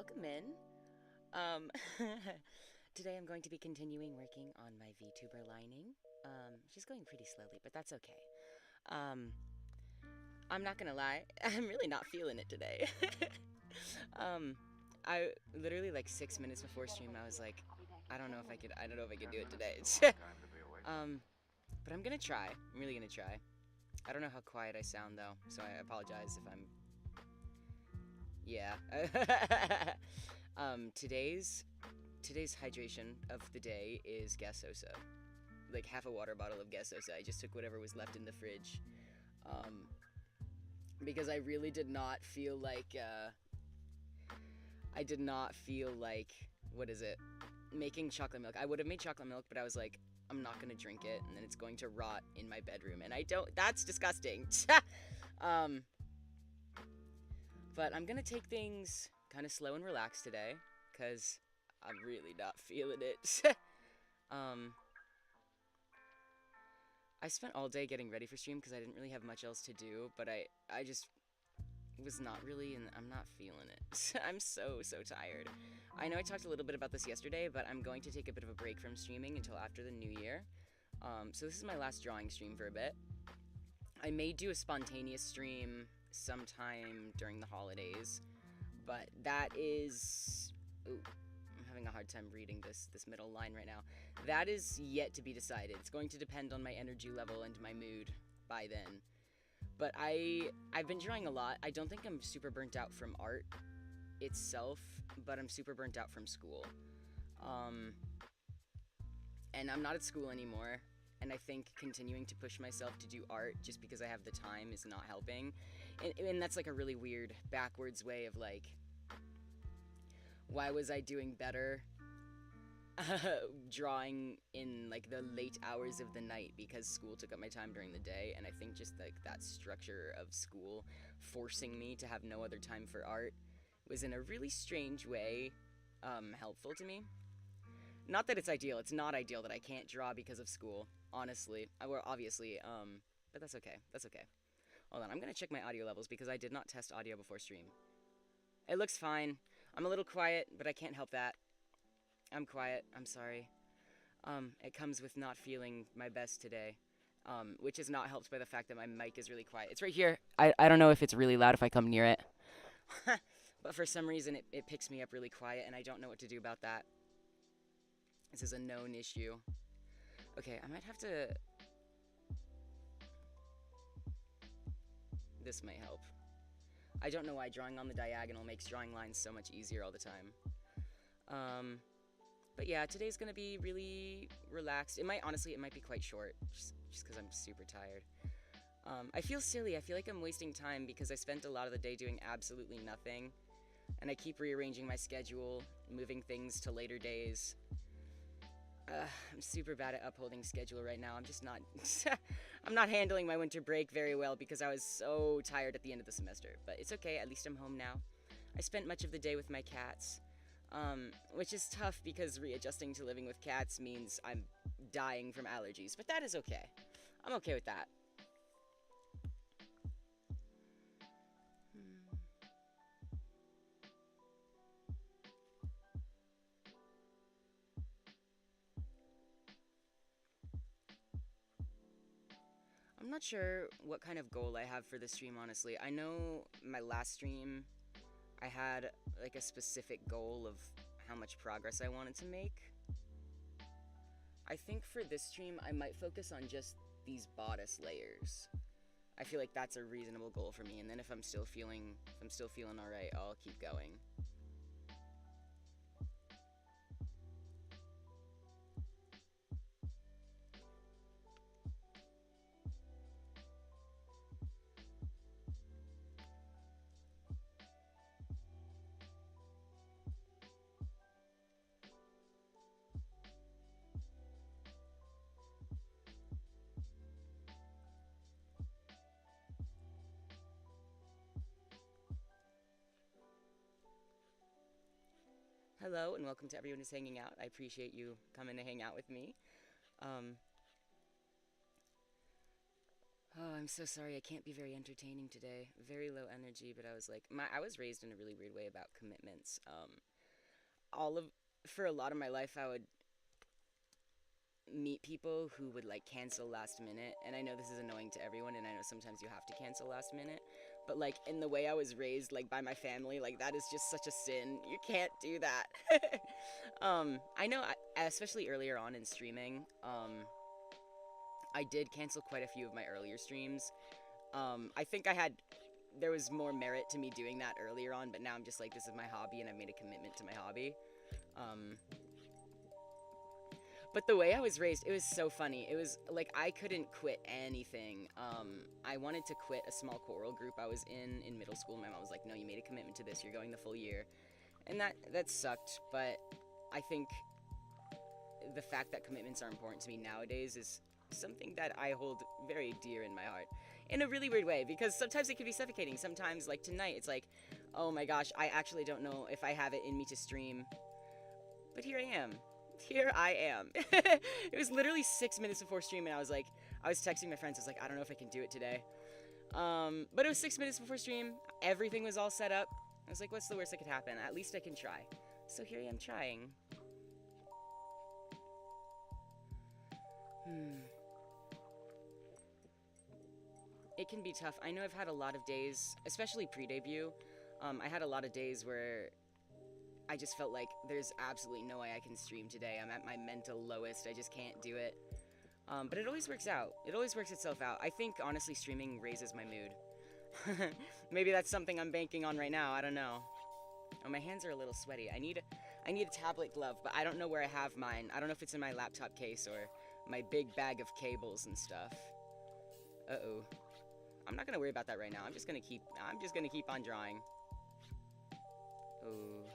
welcome in. Um, Today I'm going to be continuing working on my VTuber lining. She's going pretty slowly, but that's okay. Um, I'm not gonna lie, I'm really not feeling it today. um, I literally like 6 minutes before stream, I was like, I don't know if I can do it today. um, but I'm gonna try. I'm really gonna try. I don't know how quiet I sound though, so I apologize if I'm. Yeah. Today's hydration of the day is gasosa, like half a water bottle of gasosa. I just took whatever was left in the fridge, um, because I really did not feel like what is it, making chocolate milk. I would have made chocolate milk, but I was like, I'm not gonna drink it, and then it's going to rot in my bedroom, and I don't. That's disgusting. um, but I'm gonna take things kind of slow and relaxed today, cause I'm really not feeling it. um, I spent all day getting ready for stream because I didn't really have much else to do, but I just was not really, and I'm not feeling it. I'm so tired. I know I talked a little bit about this yesterday, but I'm going to take a bit of a break from streaming until after the new year. So this is my last drawing stream for a bit. I may do a spontaneous stream sometime during the holidays, but that is... Ooh, I'm having a hard time reading this middle line right now. That is yet to be decided. It's going to depend on my energy level and my mood by then. But I've been drawing a lot. I don't think I'm super burnt out from art itself, but I'm super burnt out from school. And I'm not at school anymore. And I think continuing to push myself to do art just because I have the time is not helping. And that's like a really weird backwards way of like, why was I doing better drawing in like the late hours of the night because school took up my time during the day. And I think just like that structure of school forcing me to have no other time for art was in a really strange way helpful to me. Not that it's ideal. It's not ideal that I can't draw because of school, honestly. Well, obviously, but that's okay. That's okay. Hold on, I'm gonna check my audio levels because I did not test audio before stream. It looks fine. I'm a little quiet, but I can't help that. I'm quiet. I'm sorry. It comes with not feeling my best today, which is not helped by the fact that my mic is really quiet. It's right here. I don't know if it's really loud if I come near it. But for some reason, it picks me up really quiet, and I don't know what to do about that. This is a known issue. Okay, I might have to... This might help. I don't know why drawing on the diagonal makes drawing lines so much easier all the time. But yeah, today's gonna be really relaxed. It might be quite short, just because I'm super tired. I feel silly. I feel like I'm wasting time because I spent a lot of the day doing absolutely nothing. And I keep rearranging my schedule, moving things to later days. I'm super bad at upholding schedule right now. I'm just not... I'm not handling my winter break very well because I was so tired at the end of the semester. But it's okay, at least I'm home now. I spent much of the day with my cats, which is tough because readjusting to living with cats means I'm dying from allergies. But that is okay. I'm okay with that. I'm not sure what kind of goal I have for this stream, honestly. I know my last stream, I had like a specific goal of how much progress I wanted to make. I think for this stream, I might focus on just these bodice layers. I feel like that's a reasonable goal for me, and then if I'm still feeling alright, I'll keep going. Hello, and welcome to everyone who's hanging out. I appreciate you coming to hang out with me. Um, Oh, I'm so sorry. I can't be very entertaining today. Very low energy, but I was like, I was raised in a really weird way about commitments. All of For a lot of my life, I would meet people who would like cancel last minute, and I know this is annoying to everyone, and I know sometimes you have to cancel last minute, but like in the way I was raised, like by my family, like that is just such a sin. You can't do that. I know, especially earlier on in streaming, I did cancel quite a few of my earlier streams. I think there was more merit to me doing that earlier on, but now I'm just like, this is my hobby, and I've made a commitment to my hobby. Um, But the way I was raised, it was so funny. It was like I couldn't quit anything. I wanted to quit a small choral group I was in middle school. My mom was like, "No, you made a commitment to this. You're going the full year," and that sucked. But I think the fact that commitments are important to me nowadays is something that I hold very dear in my heart, in a really weird way. Because sometimes it can be suffocating. Sometimes, like tonight, it's like, oh my gosh, I actually don't know if I have it in me to stream. But here I am. Here I am. It was literally 6 minutes before stream, and I was texting my friends. I was like, I don't know if I can do it today. But it was 6 minutes before stream. Everything was all set up. I was like, what's the worst that could happen? At least I can try. So here I am trying. It can be tough. I know I've had a lot of days, especially pre-debut. I had a lot of days where I just felt like there's absolutely no way I can stream today. I'm at my mental lowest. I just can't do it. But it always works out. It always works itself out. I think, honestly, streaming raises my mood. Maybe that's something I'm banking on right now. I don't know. Oh, my hands are a little sweaty. I need a tablet glove, but I don't know where I have mine. I don't know if it's in my laptop case or my big bag of cables and stuff. Uh-oh. I'm not gonna worry about that right now. I'm just gonna keep on drawing. Oh.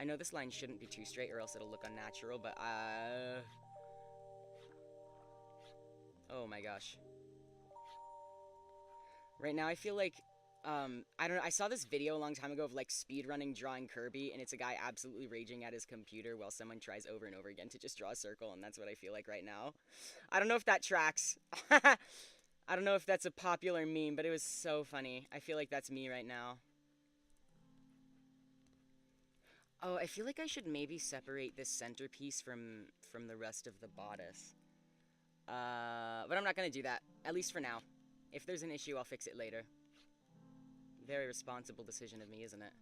I know this line shouldn't be too straight or else it'll look unnatural, but oh my gosh. Right now I feel like I don't know, I saw this video a long time ago of like speedrunning drawing Kirby, and it's a guy absolutely raging at his computer while someone tries over and over again to just draw a circle, and that's what I feel like right now. I don't know if that tracks. I don't know if that's a popular meme, but it was so funny. I feel like that's me right now. Oh, I feel like I should maybe separate this centerpiece from the rest of the bodice. But I'm not gonna do that. At least for now. If there's an issue, I'll fix it later. Very responsible decision of me, isn't it?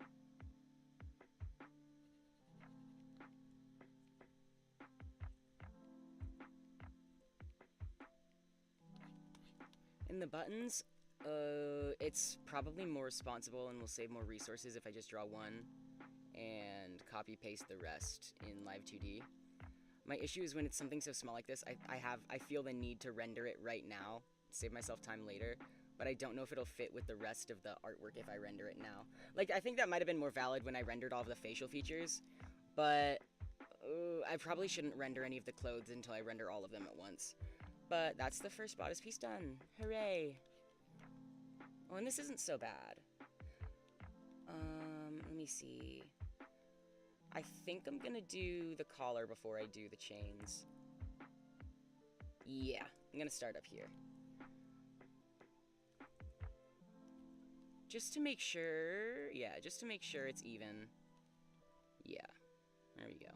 Okay. In the buttons, it's probably more responsible and will save more resources if I just draw one and copy paste the rest in Live 2D. My issue is when it's something so small like this, I feel the need to render it right now, save myself time later, but I don't know if it'll fit with the rest of the artwork if I render it now. Like, I think that might have been more valid when I rendered all of the facial features, but I probably shouldn't render any of the clothes until I render all of them at once. But that's the first bodice piece done. Hooray! Oh, and this isn't so bad. Let me see. I think I'm gonna do the collar before I do the chains. Yeah, I'm gonna start up here. Just to make sure, yeah, just to make sure it's even. Yeah, there we go.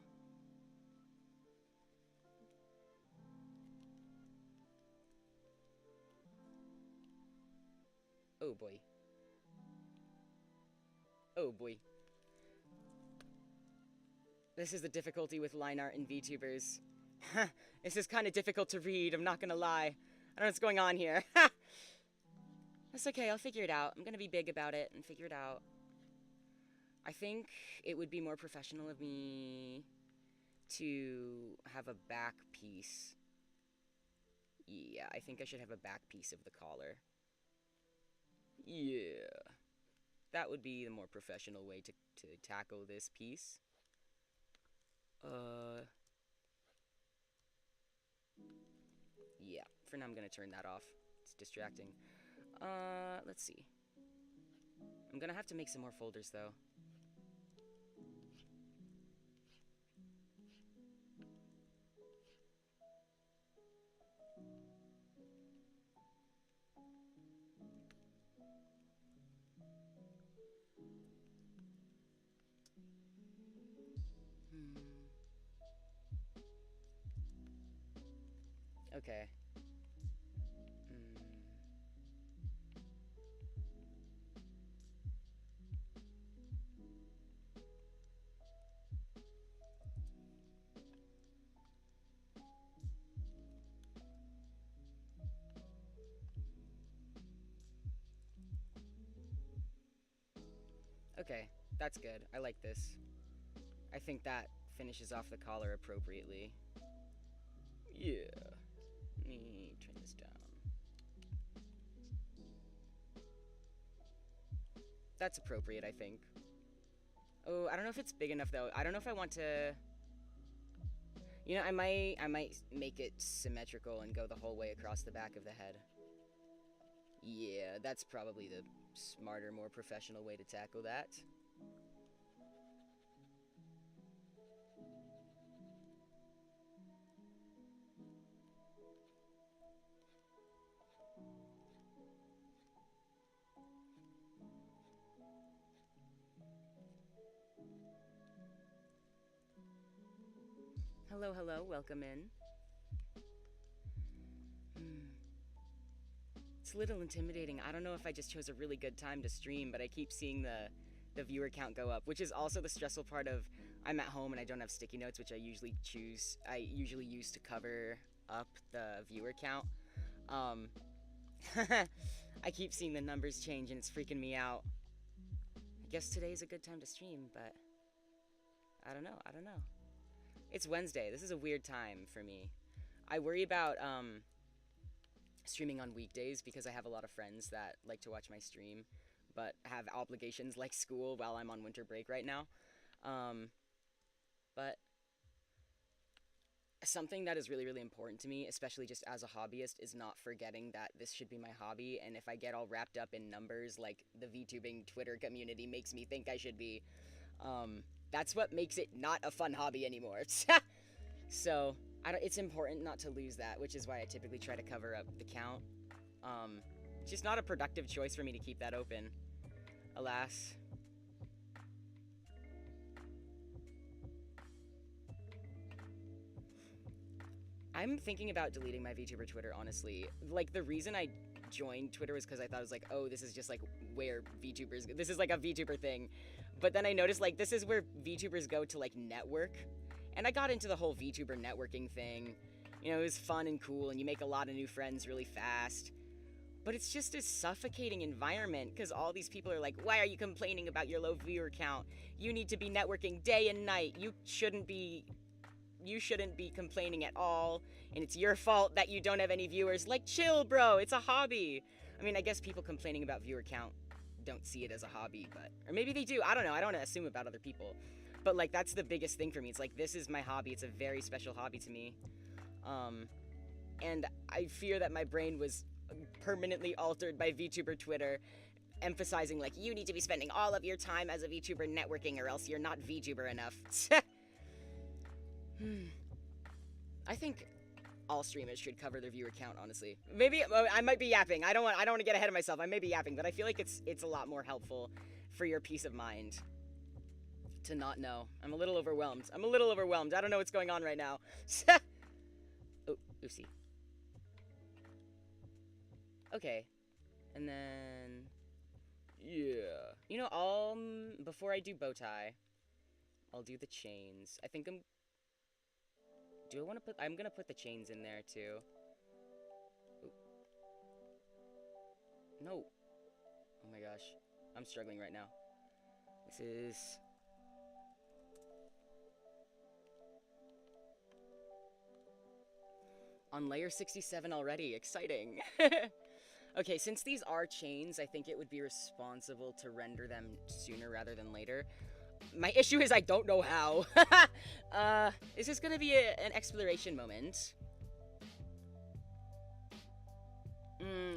Oh boy. Oh boy. This is the difficulty with line art in VTubers. This is kind of difficult to read, I'm not gonna lie. I don't know what's going on here. That's okay, I'll figure it out. I'm gonna be big about it and figure it out. I think it would be more professional of me to have a back piece. Yeah, I think I should have a back piece of the collar. Yeah. That would be the more professional way to tackle this piece. Uh, yeah, for now I'm gonna turn that off. It's distracting. Let's see. I'm gonna have to make some more folders though. Hmm. Okay. Hmm. Okay, that's good. I like this. I think that finishes off the collar appropriately. Yeah. Let me turn this down. That's appropriate, I think. Oh, I don't know if it's big enough though. I don't know if I want to. You know, I might make it symmetrical and go the whole way across the back of the head. Yeah, that's probably the smarter, more professional way to tackle that. Hello, hello, welcome in. Hmm. It's a little intimidating. I don't know if I just chose a really good time to stream, but I keep seeing the viewer count go up, which is also the stressful part of I'm at home and I don't have sticky notes, which I usually use to cover up the viewer count. Um, I keep seeing the numbers change and it's freaking me out. I guess today's a good time to stream, but I don't know. I don't know. It's Wednesday. This is a weird time for me. I worry about streaming on weekdays because I have a lot of friends that like to watch my stream, but have obligations like school while I'm on winter break right now. Um, but something that is really, really important to me, especially just as a hobbyist, is not forgetting that this should be my hobby. And if I get all wrapped up in numbers like the VTubing Twitter community makes me think I should be, that's what makes it not a fun hobby anymore. So it's important not to lose that, which is why I typically try to cover up the count. It's just not a productive choice for me to keep that open, alas. I'm thinking about deleting my VTuber Twitter, honestly. Like, the reason I joined Twitter was because I thought it was like, oh, this is just like where VTubers, this is like a VTuber thing. But then I noticed, like, this is where VTubers go to, like, network. And I got into the whole VTuber networking thing. You know, it was fun and cool, and you make a lot of new friends really fast. But it's just a suffocating environment because all these people are like, why are you complaining about your low viewer count? You need to be networking day and night. You shouldn't be complaining at all, and it's your fault that you don't have any viewers. Like, chill, bro. It's a hobby. I mean, I guess people complaining about viewer count don't see it as a hobby, but or maybe they do. I don't know. I don't want to assume about other people. But like that's the biggest thing for me. It's like this is my hobby. It's a very special hobby to me. Um and I fear that my brain was permanently altered by VTuber Twitter emphasizing like you need to be spending all of your time as a VTuber networking or else you're not VTuber enough. I think all streamers should cover their viewer count, honestly. Maybe I might be yapping. I don't want to get ahead of myself. I may be yapping, but I feel like it's a lot more helpful for your peace of mind to not know. I'm a little overwhelmed. I don't know what's going on right now. Oh, oopsie. Okay. And then yeah. You know, before I do bow tie, I'll do the chains. I think I'm gonna put the chains in there too. Ooh. No. Oh my gosh. I'm struggling right now. This is on layer 67 already. Exciting. Okay, since these are chains, I think it would be responsible to render them sooner rather than later. My issue is I don't know how. Is this gonna be an exploration moment?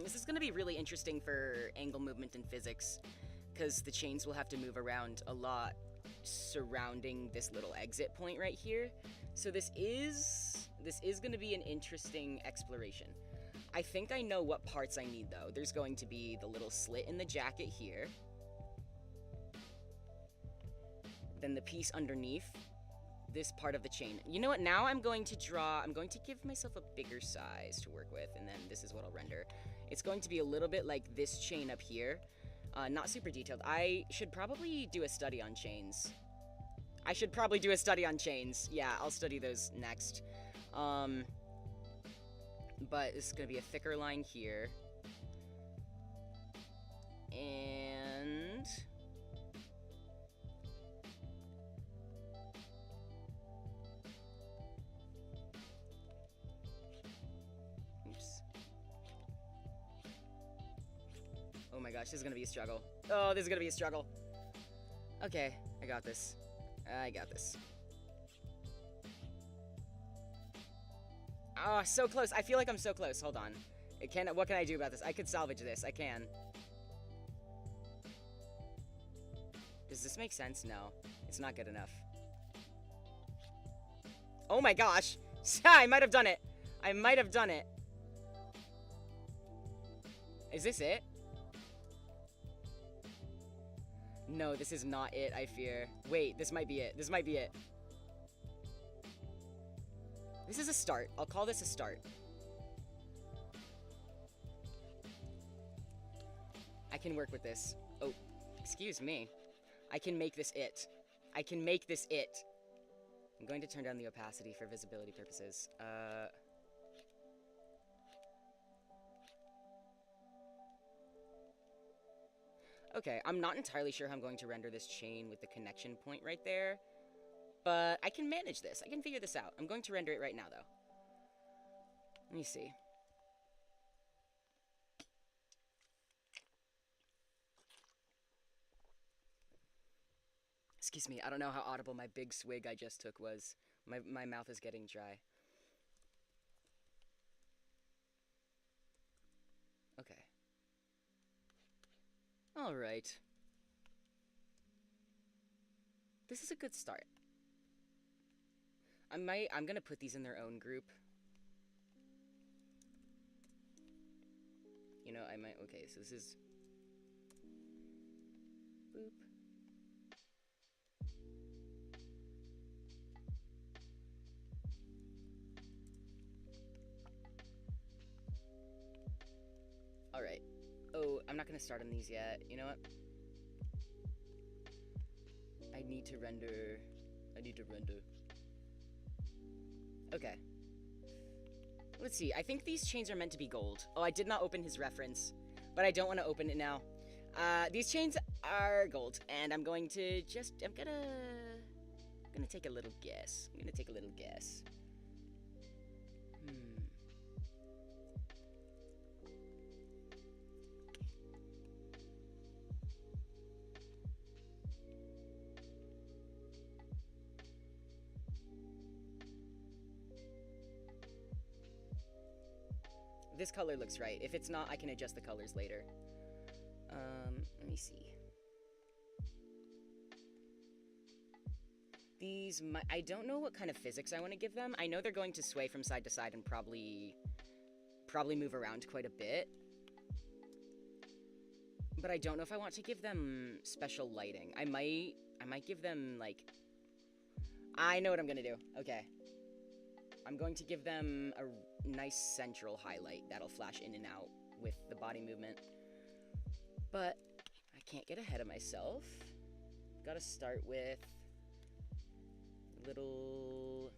This is gonna be really interesting for angle movement and physics, because the chains will have to move around a lot surrounding this little exit point right here. So this is gonna be an interesting exploration. I think I know what parts I need, though. There's going to be the little slit in the jacket here. Then the piece underneath this part of the chain. You know what? Now I'm going to give myself a bigger size to work with, and then this is what I'll render. It's going to be a little bit like this chain up here. Not super detailed. I should probably do a study on chains. Yeah, I'll study those next. But it's going to be a thicker line here. And... oops. Oh my gosh, this is going to be a struggle. Oh, this is going to be a struggle. Okay, I got this. Oh, so close. I feel like I'm so close. Hold on. What can I do about this? I could salvage this. I can. Does this make sense? No. It's not good enough. Oh my gosh. I might have done it. Is this it? No, this is not it, I fear. Wait, this might be it. This is a start. I'll call this a start. I can work with this. Oh, excuse me. I can make this it. I'm going to turn down the opacity for visibility purposes. Okay, I'm not entirely sure how I'm going to render this chain with the connection point right there. But I can manage this. I can figure this out. I'm going to render it right now, though. Let me see. Excuse me, I don't know how audible my big swig I just took was. My mouth is getting dry. Okay. Alright. This is a good start. I'm gonna put these in their own group. You know, I might, okay, so this is... boop. Alright. Oh, I'm not gonna start on these yet. You know what? I need to render. Okay. Let's see. I think these chains are meant to be gold. Oh, I did not open his reference, but I don't want to open it now. These chains are gold, and I'm going to just... I'm gonna take a little guess. This color looks right. If it's not, I can adjust the colors later. Let me see. These, I don't know what kind of physics I want to give them. I know they're going to sway from side to side and probably move around quite a bit. But I don't know if I want to give them special lighting. I might give them, like... I know what I'm gonna do. Okay. I'm going to give them a nice central highlight that'll flash in and out with the body movement. But I can't get ahead of myself. Gotta start with little...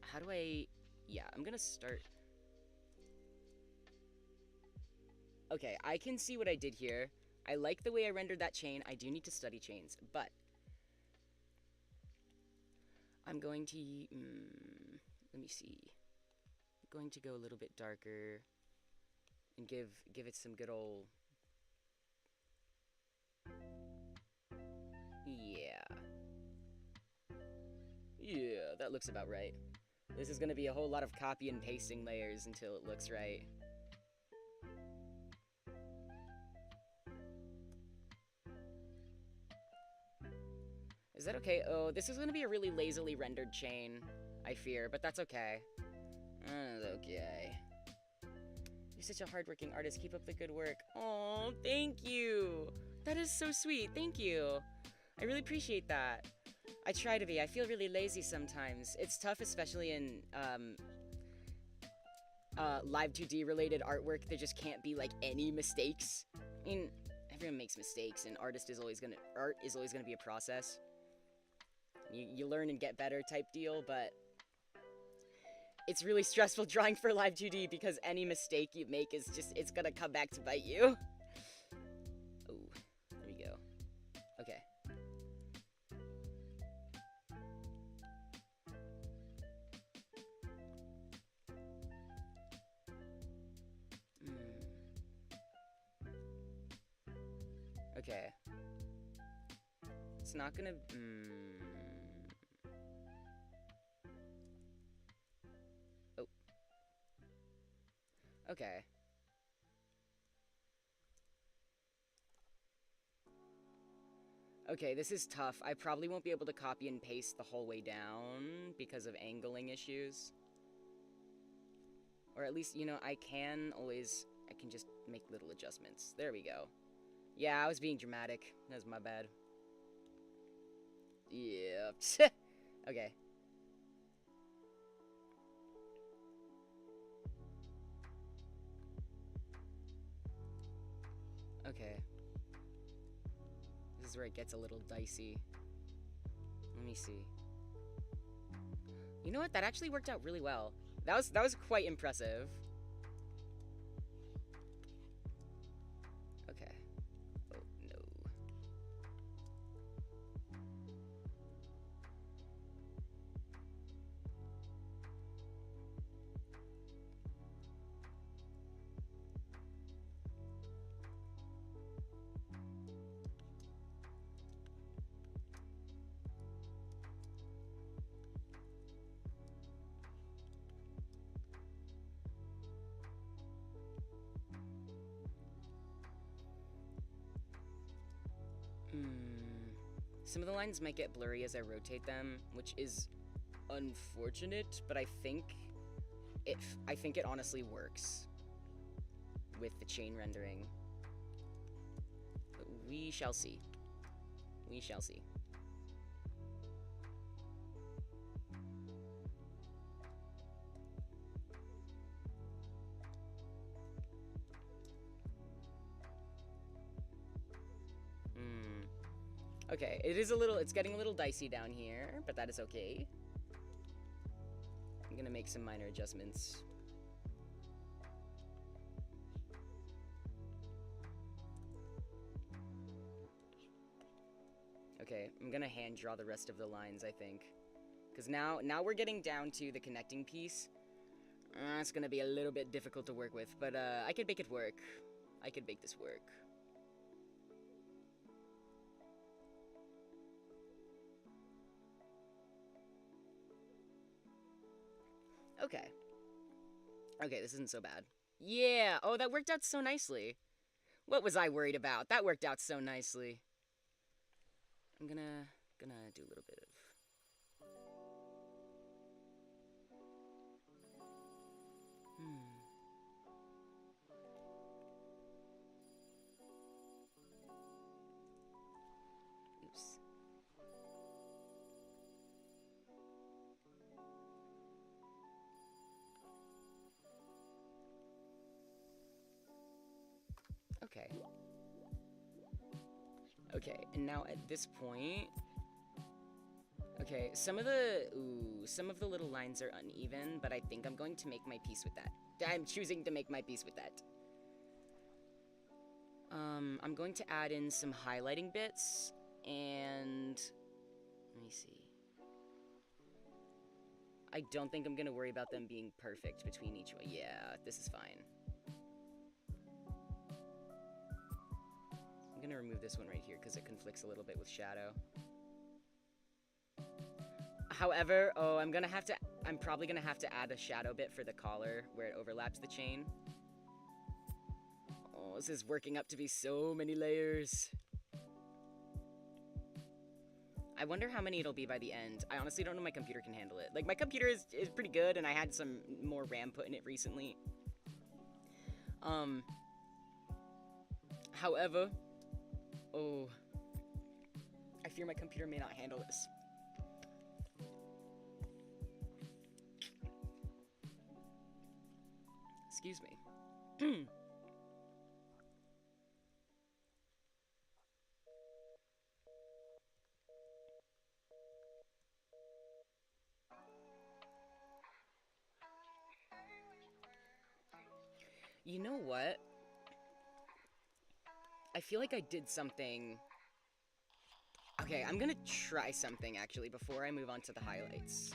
How do I... Yeah, I'm gonna start... Okay, I can see what I did here. I like the way I rendered that chain. I do need to study chains, but... I'm going to... let me see. I'm going to go a little bit darker and give it some good old... Yeah. Yeah, that looks about right. This is gonna be a whole lot of copy and pasting layers until it looks right. Is that okay? Oh, this is gonna be a really lazily rendered chain, I fear, but that's okay. That's okay. You're such a hardworking artist. Keep up the good work. Oh, thank you. That is so sweet. Thank you. I really appreciate that. I try to be. I feel really lazy sometimes. It's tough, especially in live 2D related artwork. There just can't be like any mistakes. I mean, everyone makes mistakes, and art is always gonna be a process. You learn and get better type deal, but it's really stressful drawing for live 2D because any mistake you make is just, it's gonna come back to bite you. Oh, there we go. Okay. Okay. It's not gonna... Oh. Okay. Okay, this is tough. I probably won't be able to copy and paste the whole way down because of angling issues. Or at least, you know, I can just make little adjustments. There we go. Yeah, I was being dramatic. That was my bad. Yeah. Okay. Okay. This is where it gets a little dicey. Let me see. You know what? That actually worked out really well. That was quite impressive. Okay. Oh no. Some of the lines might get blurry as I rotate them, which is unfortunate, but I think it honestly works with the chain rendering. But we shall see. We shall see. Okay, it's getting a little dicey down here, but that is okay. I'm gonna make some minor adjustments. Okay, I'm gonna hand draw the rest of the lines, I think. Because now we're getting down to the connecting piece. It's gonna be a little bit difficult to work with, but I could make it work. I could make this work. Okay. Okay, this isn't so bad. Yeah! Oh, that worked out so nicely. What was I worried about? That worked out so nicely. I'm gonna do a little bit of... Oops. Okay. Okay, and now at this point... Okay, some of the little lines are uneven, but I think I'm going to make my peace with that. I'm choosing to make my peace with that. I'm going to add in some highlighting bits, and... Let me see. I don't think I'm gonna worry about them being perfect between each one. Yeah, this is fine. I'm gonna remove this one right here because it conflicts a little bit with shadow. However, I'm probably gonna have to add a shadow bit for the collar where it overlaps the chain. Oh, this is working up to be so many layers. I wonder how many it'll be by the end. I honestly don't know if my computer can handle it. Like, my computer is pretty good, and I had some more RAM put in it recently. However, oh, I fear my computer may not handle this. Excuse me. You know what? I feel like I did something. Okay, I'm gonna try something actually before I move on to the highlights.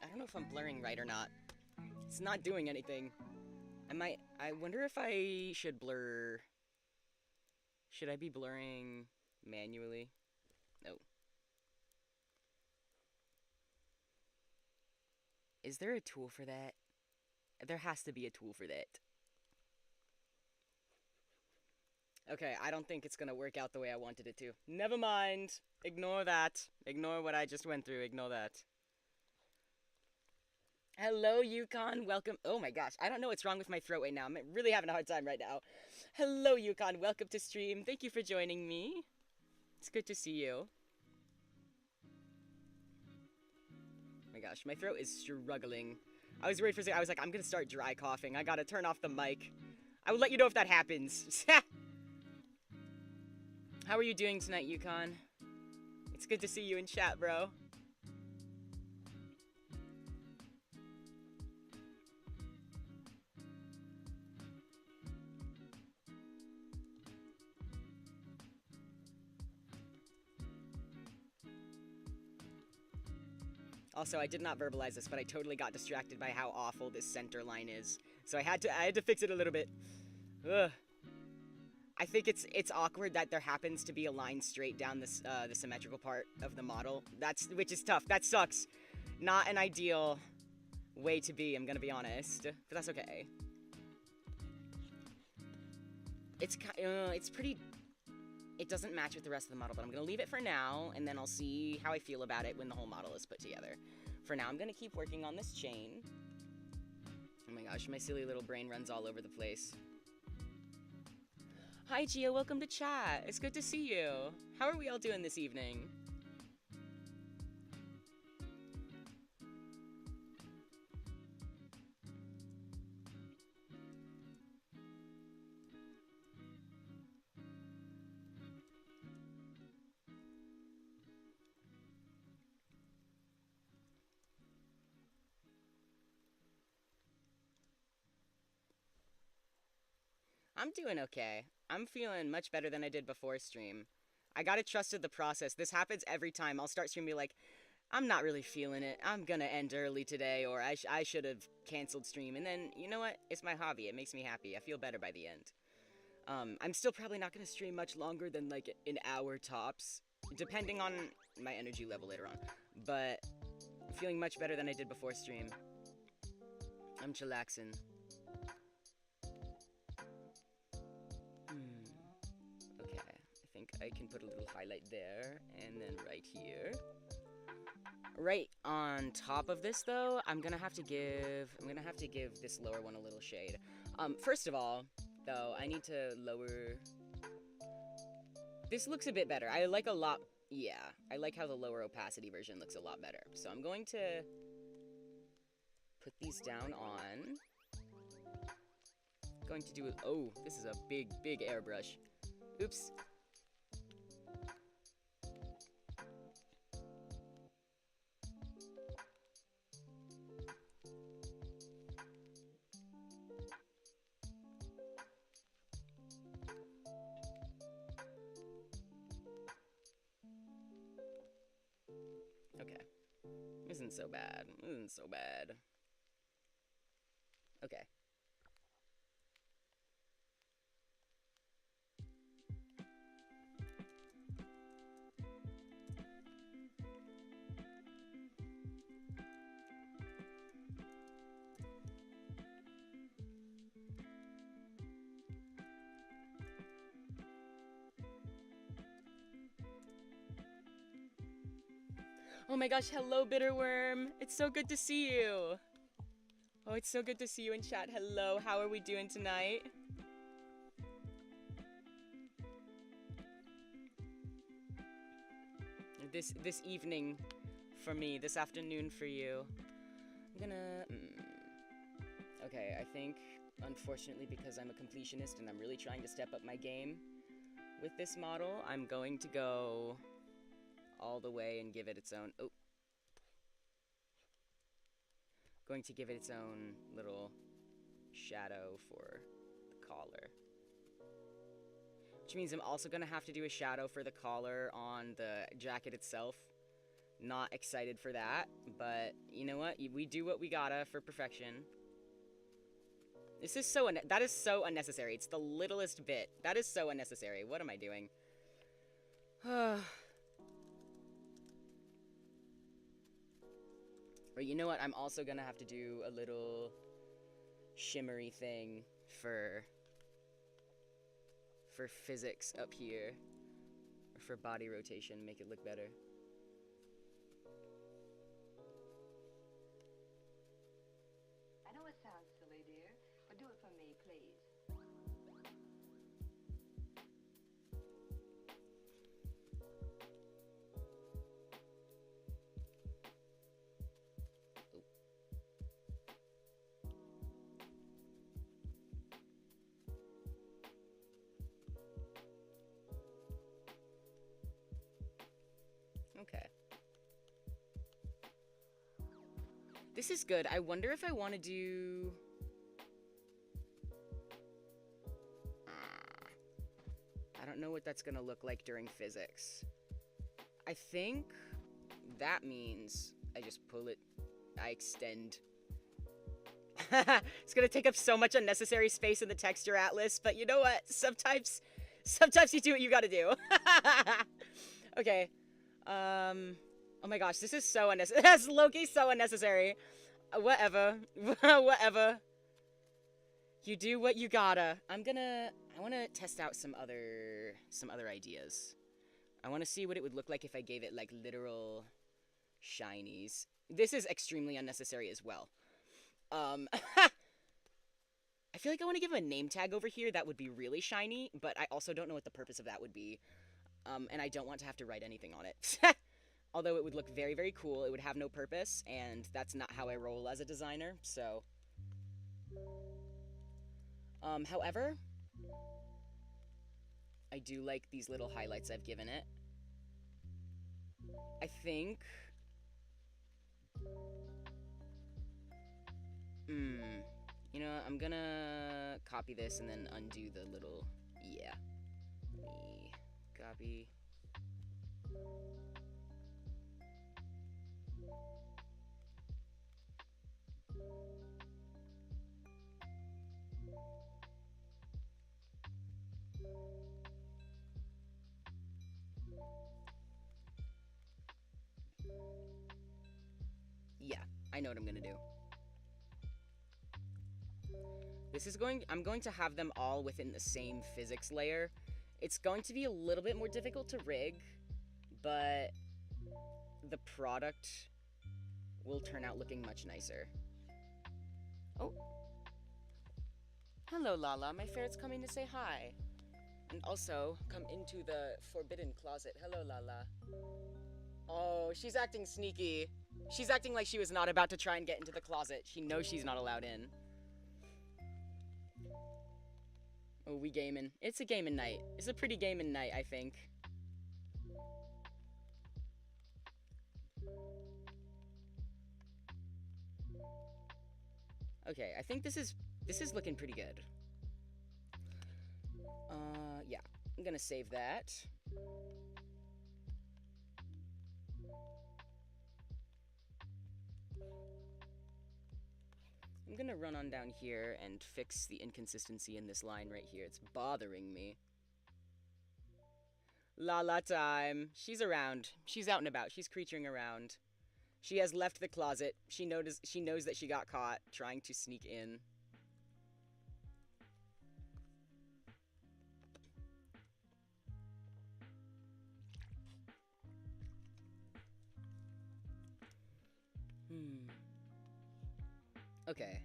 I don't know if I'm blurring right or not. It's not doing anything. I wonder if I should blur. Should I be blurring manually? No. Is there a tool for that? There has to be a tool for that. Okay, I don't think it's gonna work out the way I wanted it to. Never mind. Ignore that. Ignore what I just went through. Ignore that. Hello, Yukon. Welcome. Oh my gosh. I don't know what's wrong with my throat right now. I'm really having a hard time right now. Hello, Yukon. Welcome to stream. Thank you for joining me. It's good to see you. Oh my gosh. My throat is struggling. I was worried for a second. I was like, I'm going to start dry coughing. I got to turn off the mic. I will let you know if that happens. How are you doing tonight, Yukon? It's good to see you in chat, bro. Also, I did not verbalize this, but I totally got distracted by how awful this center line is. So I had to fix it a little bit. Ugh. I think it's awkward that there happens to be a line straight down this the symmetrical part of the model. Which is tough. That sucks. Not an ideal way to be, I'm gonna be honest. But that's okay. It's pretty. It doesn't match with the rest of the model, but I'm gonna leave it for now, and then I'll see how I feel about it when the whole model is put together. For now, I'm gonna keep working on this chain. Oh my gosh, my silly little brain runs all over the place. Hi, Gia, welcome to chat. It's good to see you. How are we all doing this evening? I'm doing okay. I'm feeling much better than I did before stream. I gotta trusted the process. This happens every time. I'll start stream and be like, I'm not really feeling it. I'm gonna end early today, or I should have canceled stream. And then, you know what? It's my hobby. It makes me happy. I feel better by the end. I'm still probably not gonna stream much longer than like an hour tops, depending on my energy level later on. But I'm feeling much better than I did before stream. I'm chillaxing. Okay, I think I can put a little highlight there, and then right here. Right on top of this, though, I'm gonna have to give this lower one a little shade. First of all, though, I need to lower. This looks a bit better. I like a lot. Yeah, I like how the lower opacity version looks a lot better. So I'm going to put these down on. Going to do it. Oh, this is a big airbrush. Oops. isn't so bad. This isn't so bad. Okay. Oh my gosh, hello, Bitterworm. It's so good to see you. Oh, it's so good to see you in chat. Hello, how are we doing tonight? This evening for me, this afternoon for you. I'm gonna... Okay, I think, unfortunately, because I'm a completionist and I'm really trying to step up my game with this model, I'm going to go all the way and give it its own... Oh. Going to give it its own little shadow for the collar. Which means I'm also going to have to do a shadow for the collar on the jacket itself. Not excited for that, but you know what? We do what we gotta for perfection. This is so that is so unnecessary. It's the littlest bit. That is so unnecessary. What am I doing? But you know what? I'm also gonna have to do a little shimmery thing for physics up here. Or for body rotation, make it look better. I know it sounds silly, dear, but do it for me, please. Okay. This is good. I wonder if I want to do... I don't know what that's going to look like during physics. I think that means I just pull it. I extend. It's going to take up so much unnecessary space in the texture atlas, but you know what? Sometimes you do what you got to do. Okay. Oh my gosh, this is so unnecessary. That's low-key so unnecessary. Whatever. Whatever. You do what you gotta. I want to test out some other ideas. I want to see what it would look like if I gave it, like, literal shinies. This is extremely unnecessary as well. I feel like I want to give a name tag over here that would be really shiny, but I also don't know what the purpose of that would be. And I don't want to have to write anything on it. Although it would look very, very cool, it would have no purpose, and that's not how I roll as a designer, so... However, I do like these little highlights I've given it. I think... You know, I'm gonna copy this and then undo the little... Yeah. Copy. Yeah, I know what I'm gonna do. I'm going to have them all within the same physics layer. It's going to be a little bit more difficult to rig, but the product will turn out looking much nicer. Oh. Hello, Lala. My ferret's coming to say hi. And also, come into the forbidden closet. Hello, Lala. Oh, she's acting sneaky. She's acting like she was not about to try and get into the closet. She knows she's not allowed in. Oh, we gaming. It's a gaming night. It's a pretty gaming night, I think. Okay, I think this is looking pretty good. Yeah. I'm gonna save that. I'm gonna run on down here and fix the inconsistency in this line right here. It's bothering me. Lala time. She's around. She's out and about. She's creaturing around. She has left the closet. She knows that she got caught trying to sneak in. Okay.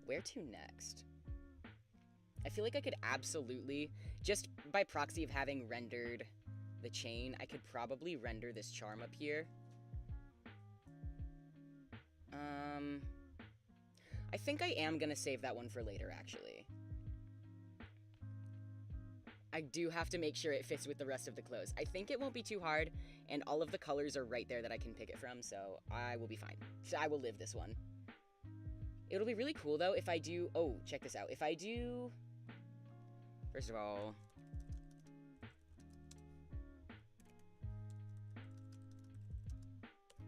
Where to next? I feel like I could absolutely, just by proxy of having rendered the chain, I could probably render this charm up here. I think I am gonna save that one for later, actually. I do have to make sure it fits with the rest of the clothes. I think it won't be too hard, and all of the colors are right there that I can pick it from, so I will be fine. So I will live this one. It'll be really cool, though, if I do... Oh, check this out. If I do... First of all...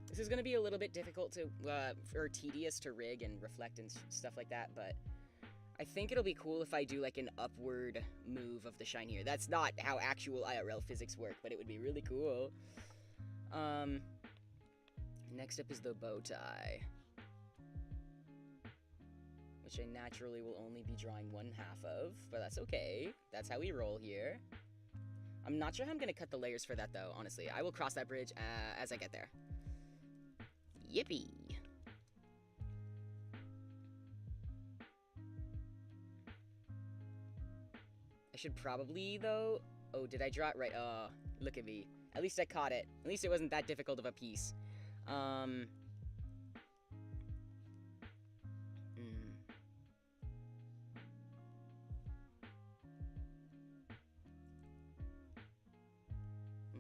This is going to be a little bit difficult to... or tedious to rig and reflect and stuff like that, but... I think it'll be cool if I do, like, an upward move of the shine here. That's not how actual IRL physics work, but it would be really cool. Next up is the bow tie. Which I naturally will only be drawing one half of, but that's okay. That's how we roll here. I'm not sure how I'm going to cut the layers for that, though, honestly. I will cross that bridge as I get there. Yippee! I should probably, though... Oh, did I draw it right? Oh, look at me. At least I caught it. At least it wasn't that difficult of a piece. Let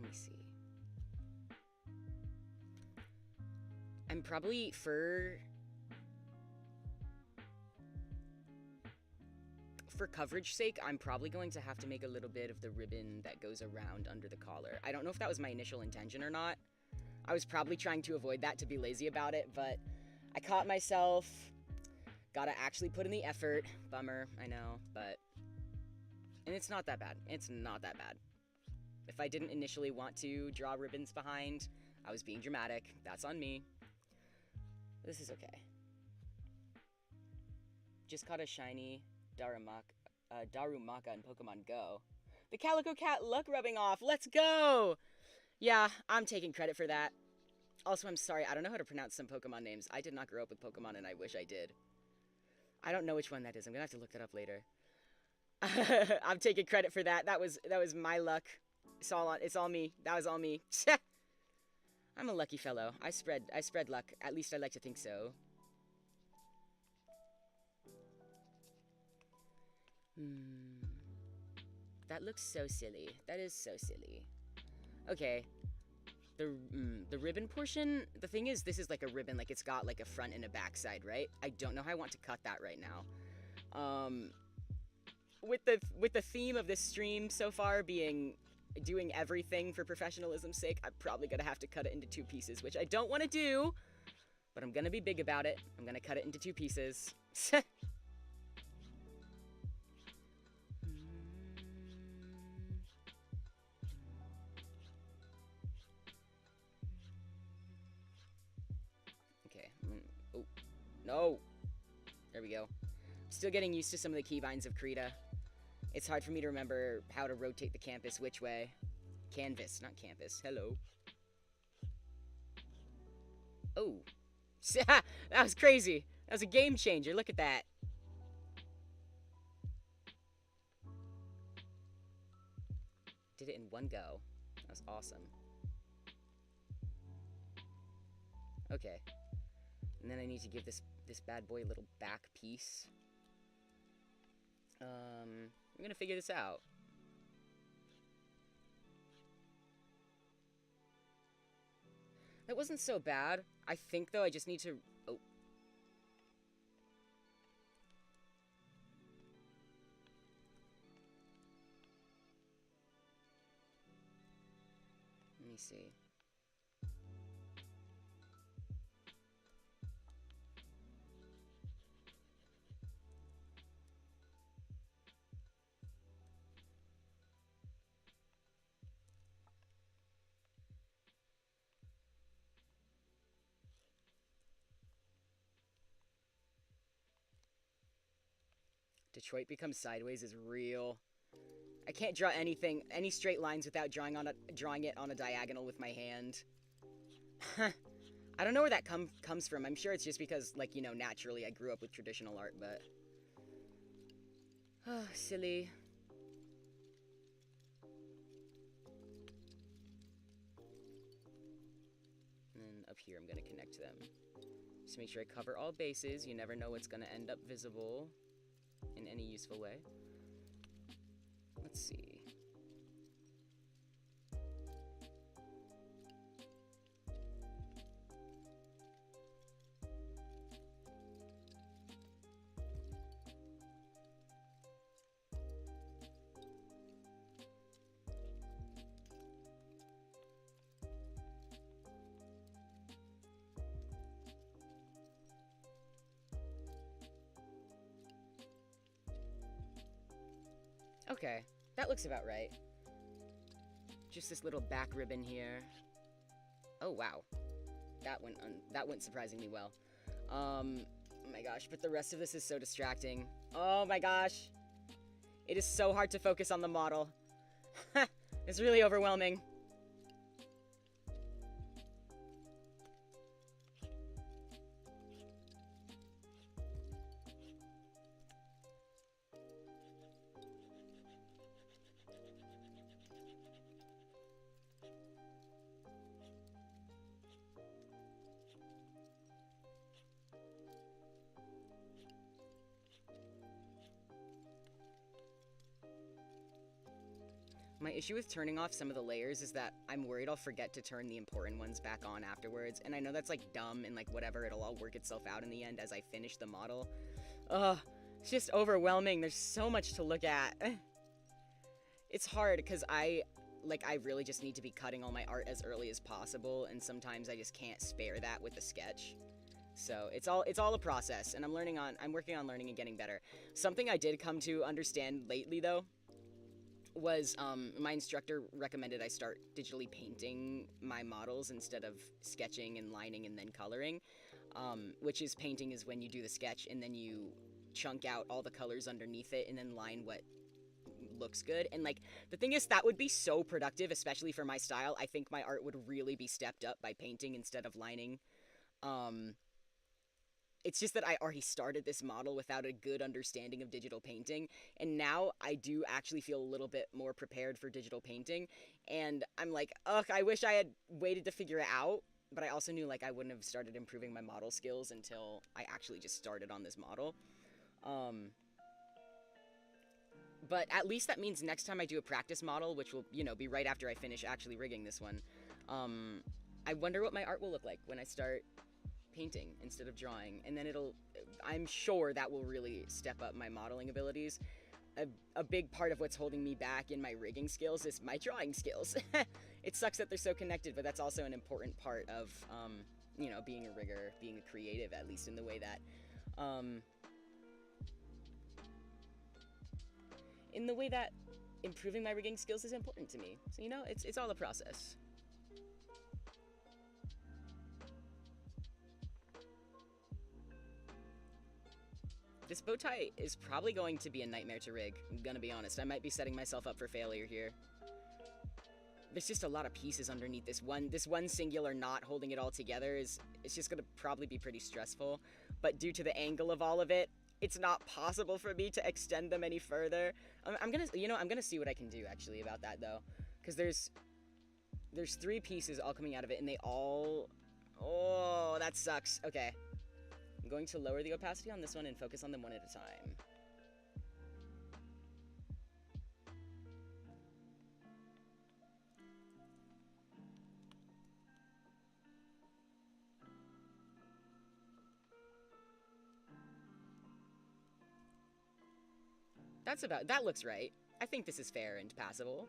me see. I'm probably, for coverage sake, I'm probably going to have to make a little bit of the ribbon that goes around under the collar. I don't know if that was my initial intention or not. I was probably trying to avoid that to be lazy about it, but I caught myself. Gotta actually put in the effort. Bummer, I know, but... And it's not that bad. It's not that bad. If I didn't initially want to draw ribbons behind, I was being dramatic. That's on me. This is okay. Just caught a shiny Darumaka in Pokemon Go. The Calico Cat luck rubbing off. Let's go! Yeah, I'm taking credit for that. Also, I'm sorry, I don't know how to pronounce some Pokemon names. I did not grow up with Pokemon, and I wish I did. I don't know which one that is. I'm gonna have to look that up later. I'm taking credit for that. That was my luck. It's all me. That was all me. I'm a lucky fellow. I spread luck. At least I like to think so. That looks so silly. That is so silly. Okay. The ribbon portion, the thing is, this is like a ribbon, like it's got like a front and a back side, right? I don't know how I want to cut that right now. With the theme of this stream so far being doing everything for professionalism's sake, I'm probably gonna have to cut it into 2 pieces, which I don't want to do, but I'm gonna be big about it. I'm gonna cut it into 2 pieces. Okay. Oh, no. There we go. Still getting used to some of the keybinds of Krita. It's hard for me to remember how to rotate the campus which way. Canvas, not campus. Hello. Oh. That was crazy. That was a game changer. Look at that. Did it in one go. That was awesome. Okay. And then I need to give this bad boy a little back piece. I'm gonna figure this out. That wasn't so bad. I think, though, I just need to... Oh. Let me see. Detroit becomes sideways is real. I can't draw anything, any straight lines without drawing it on a diagonal with my hand. I don't know where that comes from. I'm sure it's just because, like, you know, naturally I grew up with traditional art, but... Oh, silly. And then up here I'm going to connect them. Just make sure I cover all bases. You never know what's going to end up visible in any useful way. Let's see. Okay, that looks about right. Just this little back ribbon here. Oh wow, that went surprisingly well. Oh my gosh, but the rest of this is so distracting. Oh my gosh, it is so hard to focus on the model. It's really overwhelming. My issue with turning off some of the layers is that I'm worried I'll forget to turn the important ones back on afterwards, and I know that's like dumb and like whatever, it'll all work itself out in the end as I finish the model. Ugh, it's just overwhelming. There's so much to look at. It's hard because I really just need to be cutting all my art as early as possible, and sometimes I just can't spare that with the sketch. So it's all a process, and I'm working on learning and getting better. Something I did come to understand lately though was my instructor recommended I start digitally painting my models instead of sketching and lining and then coloring, which is painting is when you do the sketch and then you chunk out all the colors underneath it and then line what looks good. And like the thing is, that would be so productive, especially for my style. I think my art would really be stepped up by painting instead of lining. It's just that I already started this model without a good understanding of digital painting, and now I do actually feel a little bit more prepared for digital painting, and I'm like, ugh, I wish I had waited to figure it out, but I also knew like I wouldn't have started improving my model skills until I actually just started on this model. But at least that means next time I do a practice model, which will, you know, be right after I finish actually rigging this one, I wonder what my art will look like when I start painting instead of drawing, and then I'm sure that will really step up my modeling abilities. A big part of what's holding me back in my rigging skills is my drawing skills. It sucks that they're so connected, but that's also an important part of, you know, being a rigger, being a creative, at least in the way that, improving my rigging skills is important to me. So, you know, it's all a process. This bow tie is probably going to be a nightmare to rig, I'm gonna be honest. I might be setting myself up for failure here. There's just a lot of pieces underneath this one singular knot holding it all together it's just gonna probably be pretty stressful. But due to the angle of all of it, it's not possible for me to extend them any further. I'm gonna see what I can do actually about that though, because there's 3 pieces all coming out of it, and they all, oh, that sucks. Okay. I'm going to lower the opacity on this one and focus on them one at a time. That looks right. I think this is fair and passable.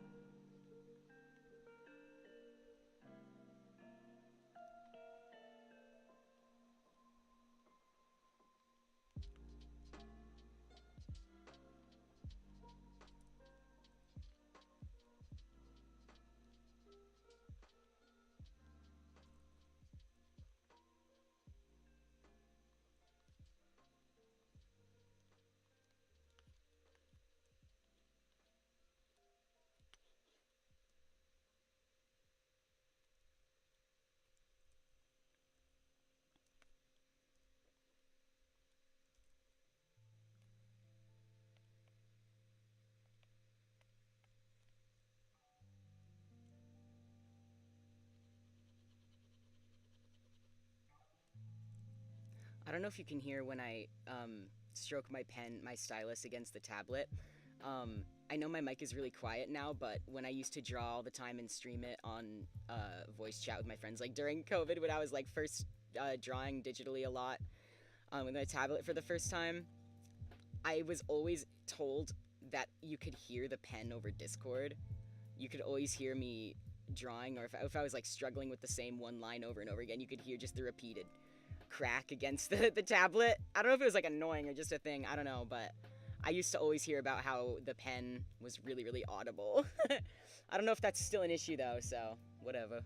I don't know if you can hear when I stroke my stylus against the tablet. I know my mic is really quiet now, but when I used to draw all the time and stream it on voice chat with my friends, like during COVID, when I was like first drawing digitally a lot with my tablet for the first time, I was always told that you could hear the pen over Discord. You could always hear me drawing, or if I was like struggling with the same one line over and over again, you could hear just the repeated crack against the tablet. I don't know if it was like annoying or just a thing. I don't know, but I used to always hear about how the pen was really, really audible. I don't know if that's still an issue though, so whatever.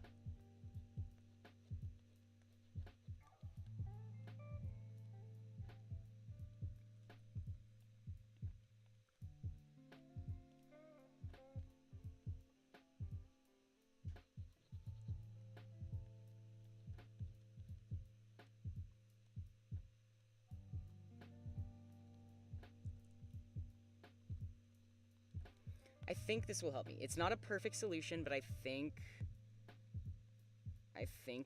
I think this will help me. It's not a perfect solution, but I think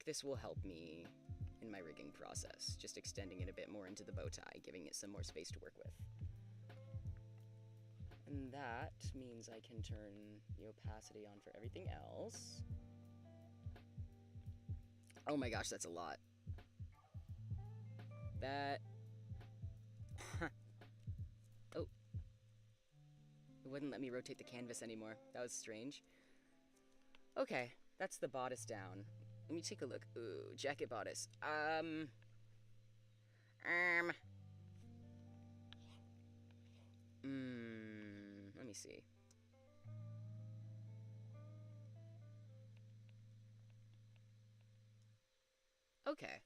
this will help me in my rigging process. Just extending it a bit more into the bow tie, giving it some more space to work with. And that means I can turn the opacity on for everything else. Oh my gosh, that's a lot. That... oh. It wouldn't let me rotate the canvas anymore. That was strange. Okay, that's the bodice down. Let me take a look. Ooh, jacket bodice. Let me see. Okay.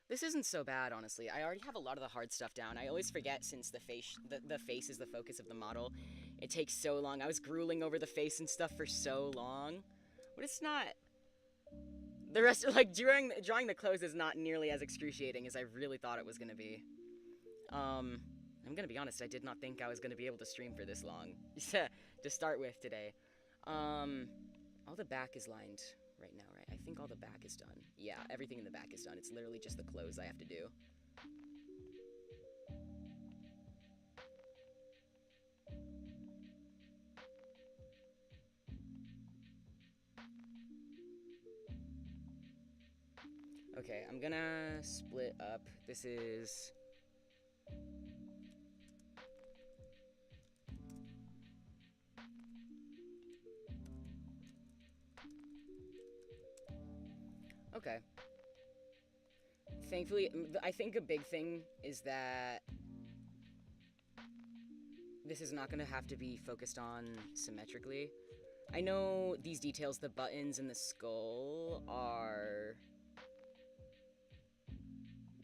This isn't so bad, honestly. I already have a lot of the hard stuff down. I always forget since the face is the focus of the model. It takes so long. I was grueling over the face and stuff for so long. But it's not... The rest, like, drawing the clothes is not nearly as excruciating as I really thought it was going to be. I'm going to be honest, I did not think I was going to be able to stream for this long. To start with today. All the back is lined right now, right? I think all the back is done. Yeah, everything in the back is done. It's literally just the clothes I have to do. Okay, I'm gonna split up. This is... Okay. Thankfully, I think a big thing is that this is not going to have to be focused on symmetrically. I know these details, the buttons and the skull, are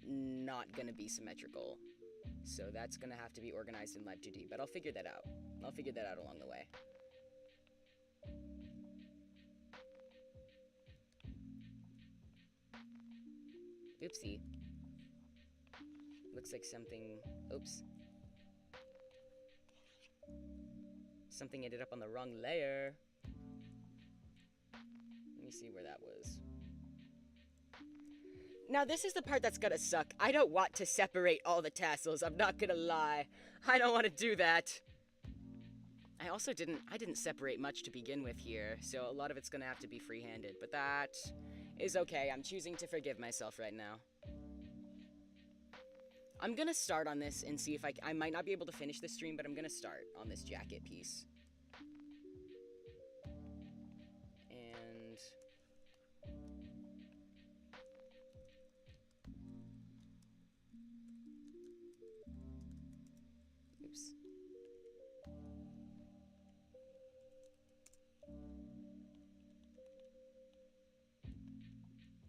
not going to be symmetrical. So that's going to have to be organized in Live 2D, but I'll figure that out. I'll figure that out along the way. Oopsie. Looks like something... Oops. Something ended up on the wrong layer. Let me see where that was. Now, this is the part that's gonna suck. I don't want to separate all the tassels, I'm not gonna lie. I don't want to do that. I also didn't separate much to begin with here, so a lot of it's gonna have to be free-handed, but that is okay. I'm choosing to forgive myself right now. I'm gonna start on this and see if I might not be able to finish this stream, but I'm gonna start on this jacket piece. And... oops.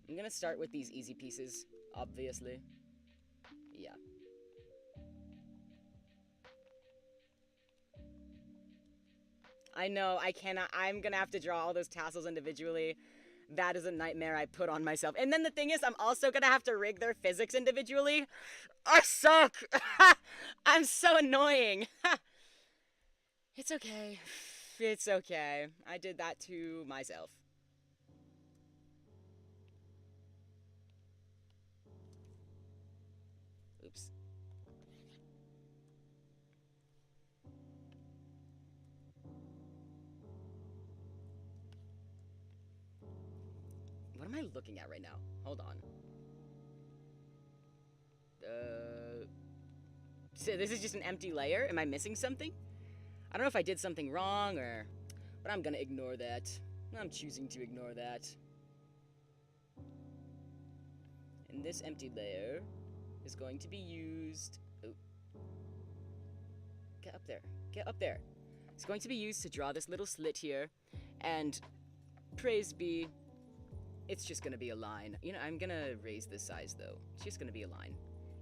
I'm gonna start with these easy pieces, obviously. Yeah. I know, I cannot. I'm gonna have to draw all those tassels individually. That is a nightmare I put on myself. And then the thing is, I'm also gonna have to rig their physics individually. I suck! I'm so annoying! It's okay. It's okay. I did that to myself. you looking at right now? Hold on. So this is just an empty layer? Am I missing something? I don't know if I did something wrong or... But I'm gonna ignore that. I'm choosing to ignore that. And this empty layer is going to be used... Oh. Get up there. Get up there. It's going to be used to draw this little slit here. And praise be, it's just gonna be a line. You know, I'm gonna raise this size though. It's just gonna be a line.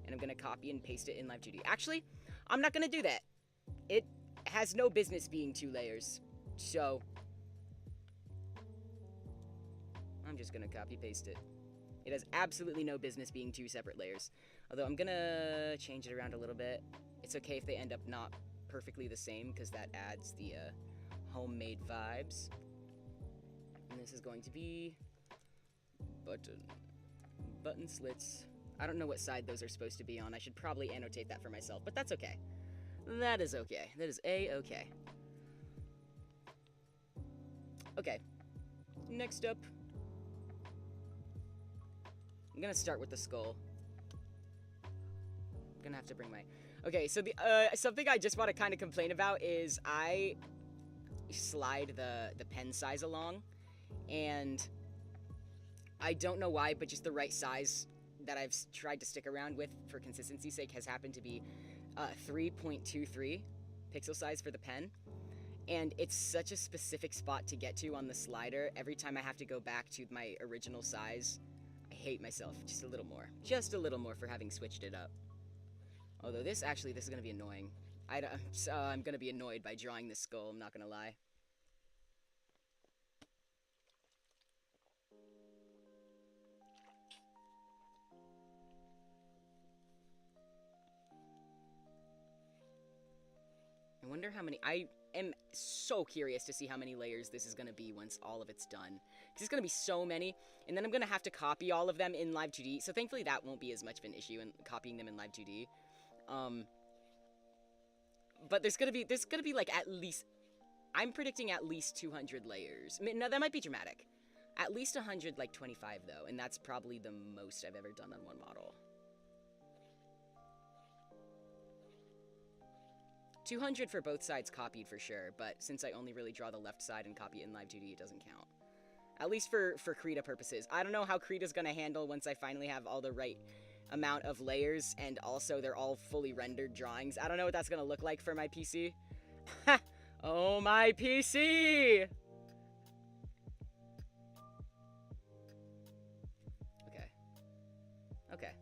And I'm gonna copy and paste it in Live 2D. Actually, I'm not gonna do that. It has no business being 2 layers. So, I'm just gonna copy paste it. It has absolutely no business being 2 separate layers. Although I'm gonna change it around a little bit. It's okay if they end up not perfectly the same, because that adds the homemade vibes. And this is going to be button slits. I don't know what side those are supposed to be on. I should probably annotate that for myself, but that's okay. That is okay. That is A-okay. Okay. Next up, I'm gonna start with the skull. I'm gonna have to bring my... Okay, so the something I just want to kind of complain about is I slide the pen size along, and I don't know why, but just the right size that I've tried to stick around with for consistency's sake has happened to be 3.23 pixel size for the pen. And it's such a specific spot to get to on the slider. Every time I have to go back to my original size, I hate myself just a little more. Just a little more for having switched it up. Although this is going to be annoying. I'm going to be annoyed by drawing this skull, I'm not going to lie. I wonder how many... I am so curious to see how many layers this is going to be once all of it's done. Because it's going to be so many, and then I'm going to have to copy all of them in Live 2D, so thankfully that won't be as much of an issue in copying them in Live 2D. But there's going to be like at least... I'm predicting at least 200 layers. I mean, no, that might be dramatic. At least 100, like 25 though, and that's probably the most I've ever done on one model. 200 for both sides copied for sure, but since I only really draw the left side and copy it in Live 2D, it doesn't count. At least for Krita purposes. I don't know how Krita's gonna handle once I finally have all the right amount of layers, and also they're all fully rendered drawings. I don't know what that's gonna look like for my PC. Ha! Oh, my PC! Okay. Okay.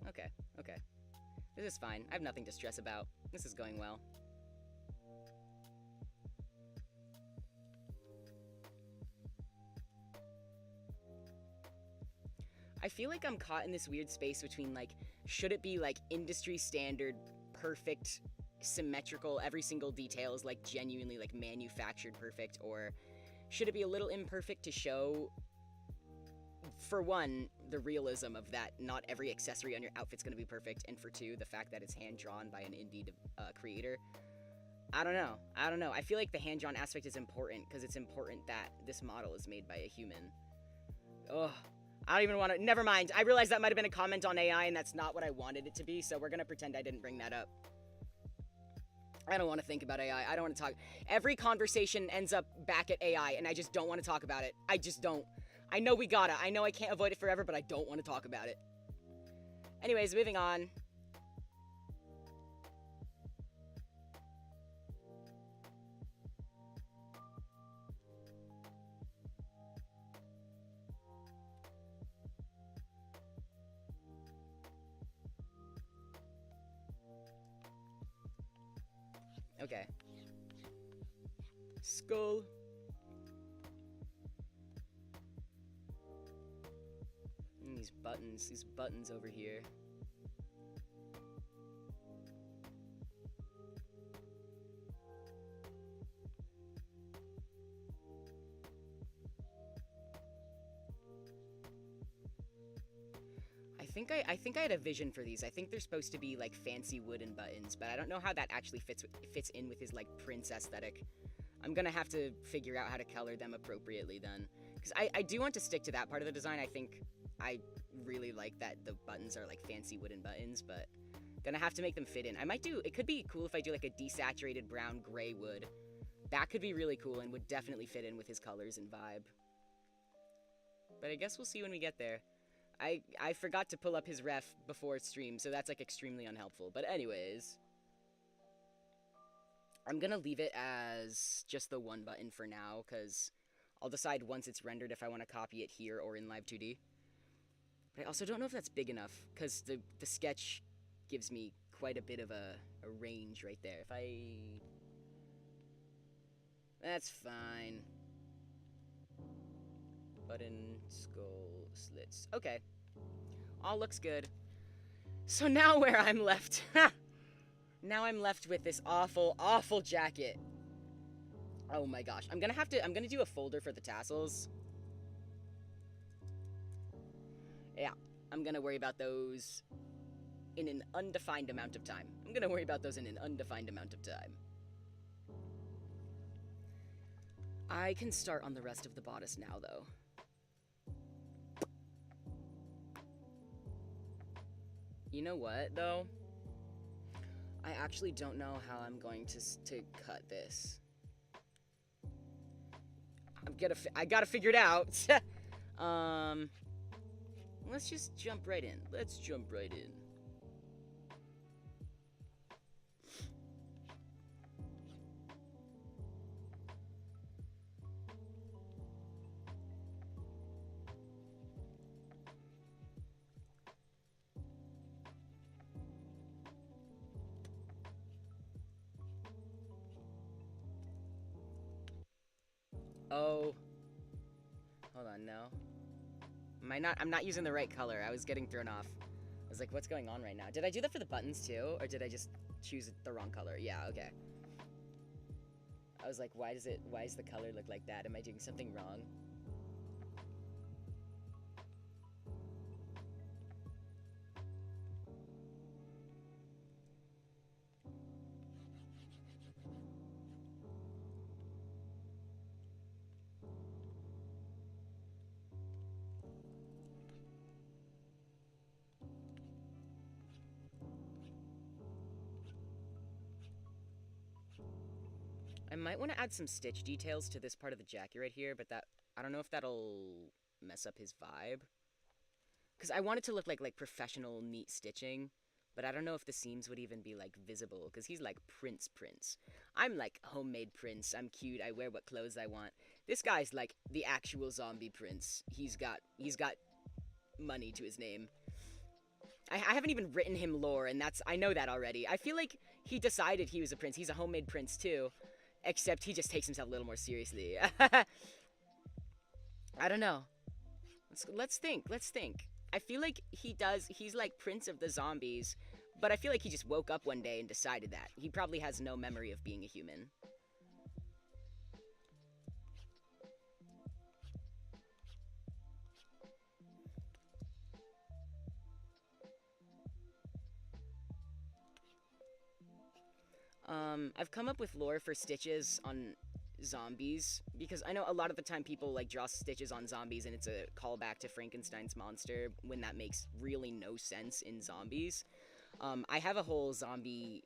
Okay. Okay. This is fine. I have nothing to stress about. This is going well. I feel like I'm caught in this weird space between, like, should it be, like, industry standard, perfect, symmetrical, every single detail is, like, genuinely, like, manufactured perfect, or should it be a little imperfect to show, for one, the realism of that not every accessory on your outfit's gonna be perfect, and for two, the fact that it's hand-drawn by an indie creator. I don't know. I feel like the hand-drawn aspect is important, because it's important that this model is made by a human. Ugh. I don't even want to... Never mind. I realized that might have been a comment on AI, and that's not what I wanted it to be, so we're gonna pretend I didn't bring that up. I don't want to think about AI. I don't want to talk... Every conversation ends up back at AI, and I just don't want to talk about it. I just don't. I know we gotta. I know I can't avoid it forever, but I don't want to talk about it. Anyways, moving on. Okay. Skull. And these buttons over here. I think I had a vision for these. I think they're supposed to be like fancy wooden buttons, but I don't know how that actually fits in with his like Prince aesthetic. I'm gonna have to figure out how to color them appropriately then, Because I do want to stick to that part of the design. I think I really like that the buttons are like fancy wooden buttons, but gonna have to make them fit in. I might do, it could be cool if I do like a desaturated brown gray wood. That could be really cool and would definitely fit in with his colors and vibe. But I guess we'll see when we get there. I forgot to pull up his ref before stream, so that's like extremely unhelpful. But anyways, I'm gonna leave it as just the one button for now, because I'll decide once it's rendered if I want to copy it here or in Live 2D. But I also don't know if that's big enough, because the sketch gives me quite a bit of a range right there. If I... That's fine. Button, skull, slits. Okay. All looks good. So now where I'm left... Now I'm left with this awful, awful jacket. Oh my gosh. I'm gonna do a folder for the tassels. Yeah. I'm gonna worry about those in an undefined amount of time. I can start on the rest of the bodice now, though. You know what, though? I actually don't know how I'm going to cut this. I gotta figure it out. Let's just jump right in. Oh. Hold on, no. I'm not using the right color. I was getting thrown off. I was like, what's going on right now? Did I do that for the buttons too? Or did I just choose the wrong color? Yeah, okay. I was like, why does the color look like that? Am I doing something wrong? I might want to add some stitch details to this part of the jacket right here, but I don't know if that'll mess up his vibe. Because I want it to look like professional, neat stitching, but I don't know if the seams would even be, like, visible, because he's like Prince. I'm like homemade Prince. I'm cute. I wear what clothes I want. This guy's like the actual zombie Prince. He's got money to his name. I haven't even written him lore, and I know that already. I feel like he decided he was a prince. He's a homemade prince, too. Except he just takes himself a little more seriously. I don't know. Let's think. I feel like he's like Prince of the Zombies, but I feel like he just woke up one day and decided that. He probably has no memory of being a human. I've come up with lore for stitches on zombies, because I know a lot of the time people like draw stitches on zombies and it's a callback to Frankenstein's monster when that makes really no sense in zombies. I have a whole zombie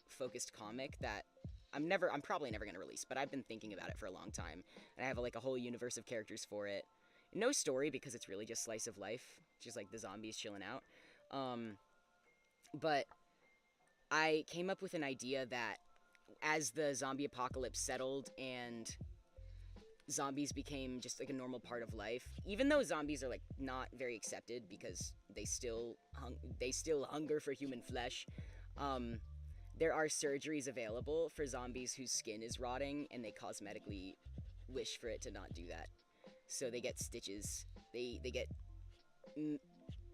focused comic that I'm probably never gonna release, but I've been thinking about it for a long time, and I have like a whole universe of characters for it. No story, because it's really just slice of life, just like the zombies chilling out. But I came up with an idea that as the zombie apocalypse settled and zombies became just like a normal part of life, even though zombies are like not very accepted because they still hunger for human flesh, there are surgeries available for zombies whose skin is rotting, and they cosmetically wish for it to not do that. So they get stitches. They get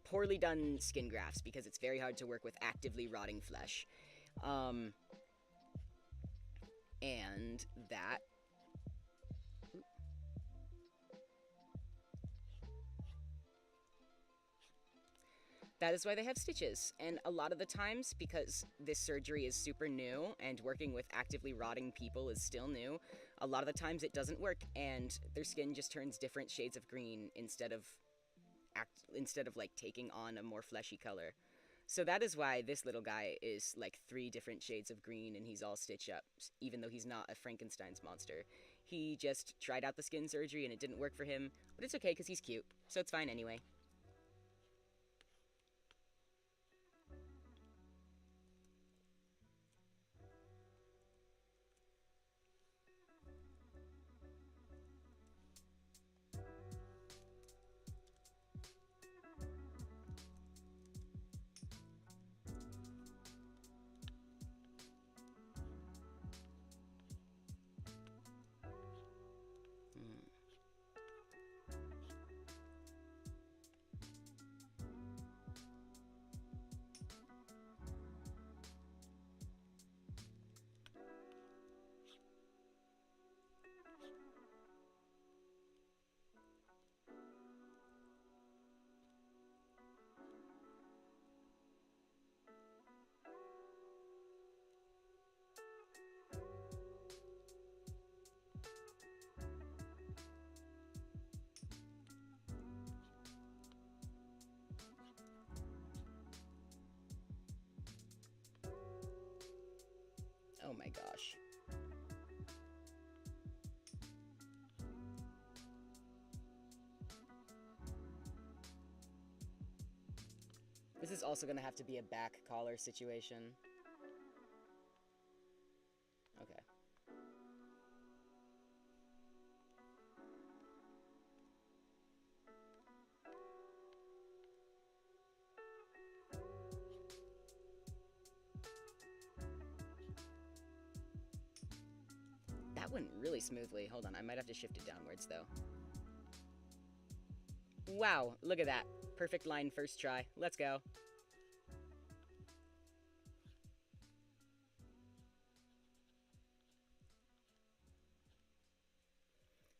poorly done skin grafts because it's very hard to work with actively rotting flesh. And That is why they have stitches. And a lot of the times, because this surgery is super new and working with actively rotting people is still new, a lot of the times it doesn't work and their skin just turns different shades of green instead of like taking on a more fleshy color. So that is why this little guy is like 3 different shades of green and he's all stitched up, even though he's not a Frankenstein's monster. He just tried out the skin surgery and it didn't work for him, but it's okay because he's cute, so it's fine anyway. Oh my gosh. This is also gonna have to be a back collar situation. Okay. That went really smoothly. Hold on, I might have to shift it downwards though. Wow, look at that. Perfect line first try. Let's go.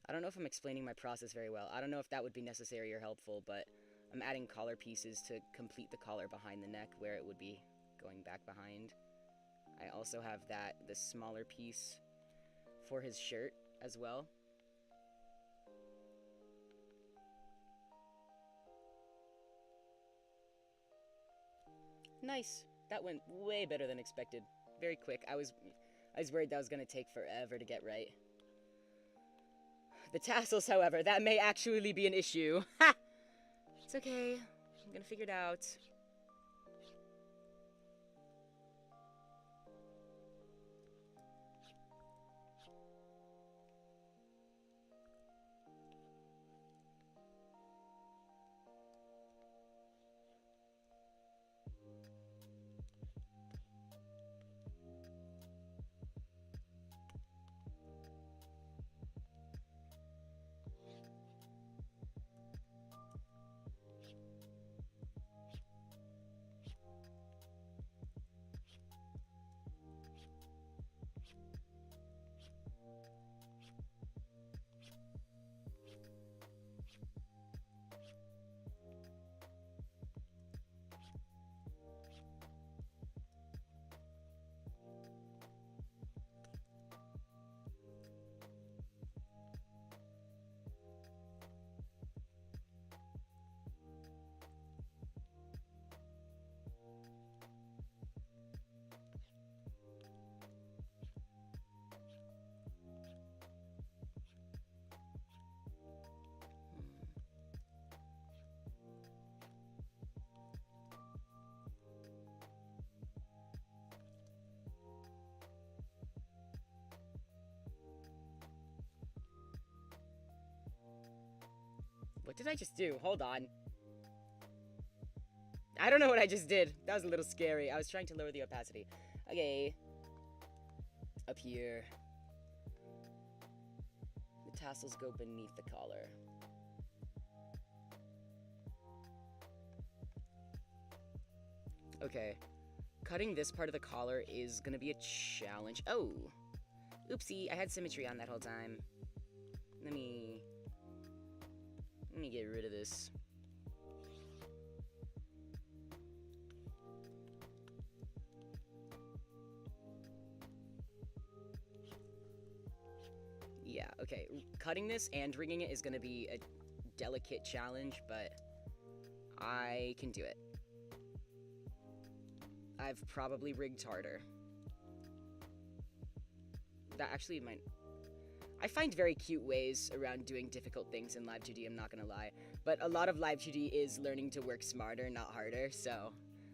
I don't know if I'm explaining my process very well. I don't know if that would be necessary or helpful, but I'm adding collar pieces to complete the collar behind the neck where it would be going back behind. I also have the smaller piece for his shirt as well. Nice. That went way better than expected. Very quick. I was worried that was going to take forever to get right. The tassels, however, that may actually be an issue. Ha! It's okay. I'm gonna figure it out. What did I just do? Hold on. I don't know what I just did. That was a little scary. I was trying to lower the opacity. Okay. Up here. The tassels go beneath the collar. Okay. Cutting this part of the collar is gonna be a challenge. Oh! Oopsie, I had symmetry on that whole time. Let me get rid of this. Okay, cutting this and rigging it is going to be a delicate challenge, but I can do it. I've probably rigged harder. That actually might... I find very cute ways around doing difficult things in Live 2D, I'm not gonna lie. But a lot of Live 2D is learning to work smarter, not harder, so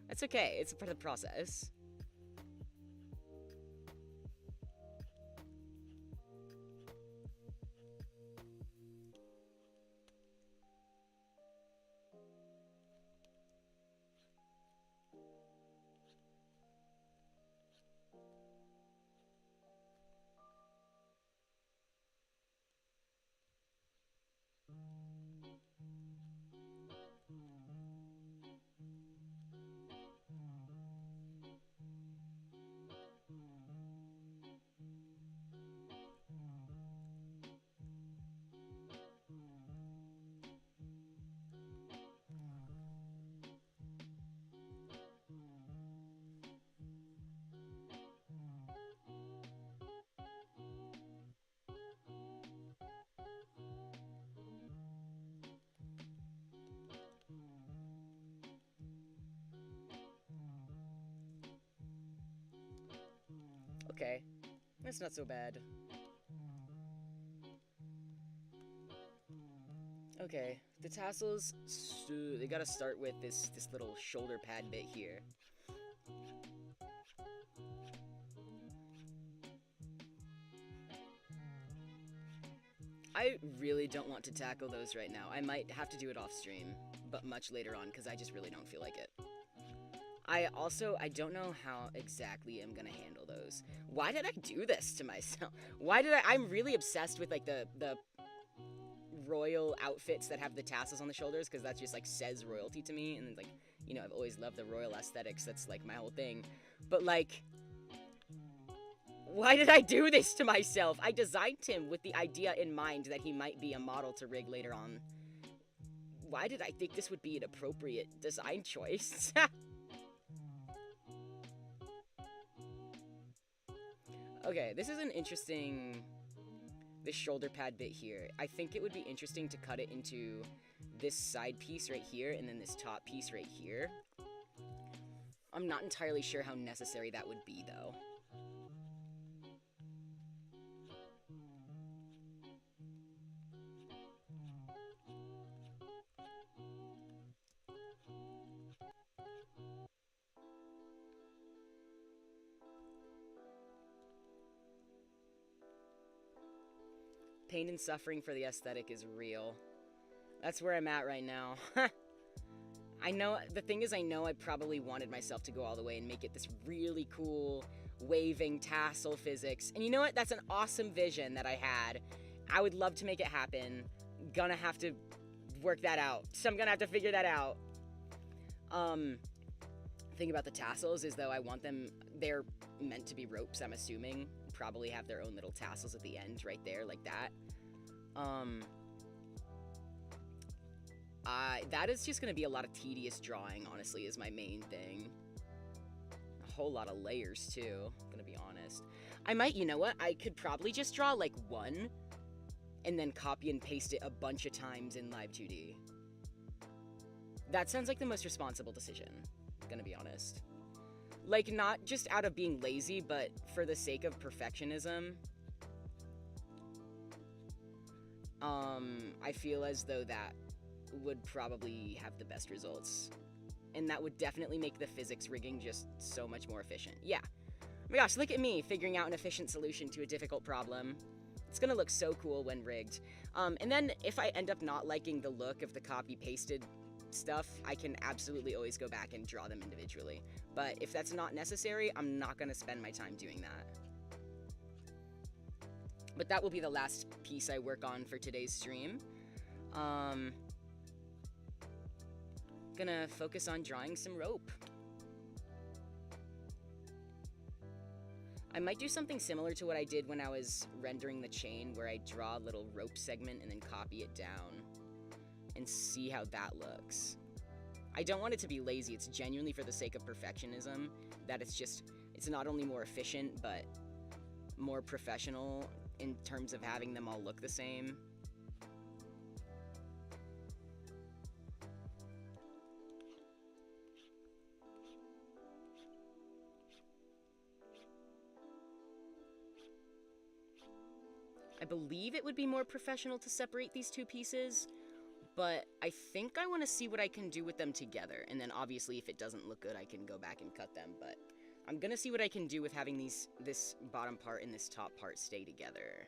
that's okay, it's a part of the process. Okay, that's not so bad. Okay, the tassels, they gotta start with this little shoulder pad bit here. I really don't want to tackle those right now. I might have to do it off stream, but much later on, because I just really don't feel like it. I don't know how exactly I'm gonna handle those. Why did I do this to myself? I'm really obsessed with, like, the royal outfits that have the tassels on the shoulders, because that just, like, says royalty to me, and it's like, you know, I've always loved the royal aesthetics, that's, like, my whole thing. But, like, why did I do this to myself? I designed him with the idea in mind that he might be a model to rig later on. Why did I think this would be an appropriate design choice? Okay, this is an interesting... this shoulder pad bit here. I think it would be interesting to cut it into this side piece right here and then this top piece right here. I'm not entirely sure how necessary that would be, though. Pain and suffering for the aesthetic is real. That's where I'm at right now. I know, the thing is, I know I probably wanted myself to go all the way and make it this really cool, waving tassel physics. And you know what? That's an awesome vision that I had. I would love to make it happen. Gonna have to work that out. So I'm gonna have to figure that out. Thing about the tassels is, though, I want them, they're meant to be ropes, I'm assuming. Probably have their own little tassels at the end right there, like that. That is just gonna be a lot of tedious drawing, honestly, is my main thing. A whole lot of layers, too, gonna be honest. I might, you know what, I could probably just draw, like, one, and then copy and paste it a bunch of times in Live 2D. That sounds like the most responsible decision, gonna be honest. Like, not just out of being lazy, but for the sake of perfectionism. I feel as though that would probably have the best results. And that would definitely make the physics rigging just so much more efficient. Yeah. Oh my gosh, look at me figuring out an efficient solution to a difficult problem. It's gonna look so cool when rigged. And then if I end up not liking the look of the copy-pasted stuff, I can absolutely always go back and draw them individually. But if that's not necessary, I'm not gonna spend my time doing that. But that will be the last piece I work on for today's stream. Gonna focus on drawing some rope. I might do something similar to what I did when I was rendering the chain, where I draw a little rope segment and then copy it down and see how that looks. I don't want it to be lazy, it's genuinely for the sake of perfectionism, that it's not only more efficient, but more professional in terms of having them all look the same. I believe it would be more professional to separate these two pieces, but I think I want to see what I can do with them together, and then obviously if it doesn't look good, I can go back and cut them, but I'm gonna see what I can do with having this bottom part and this top part stay together.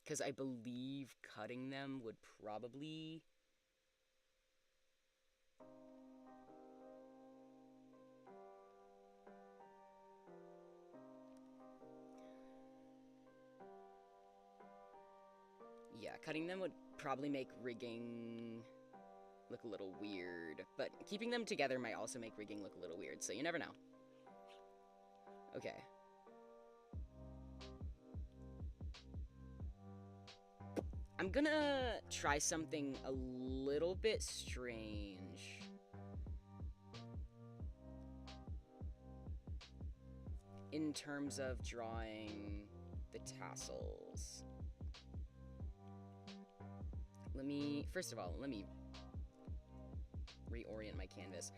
Because I believe cutting them would probably... Yeah, cutting them would probably make rigging look a little weird, but keeping them together might also make rigging look a little weird, so you never know. Okay. I'm gonna try something a little bit strange. In terms of drawing the tassels. First of all, let me reorient my canvas.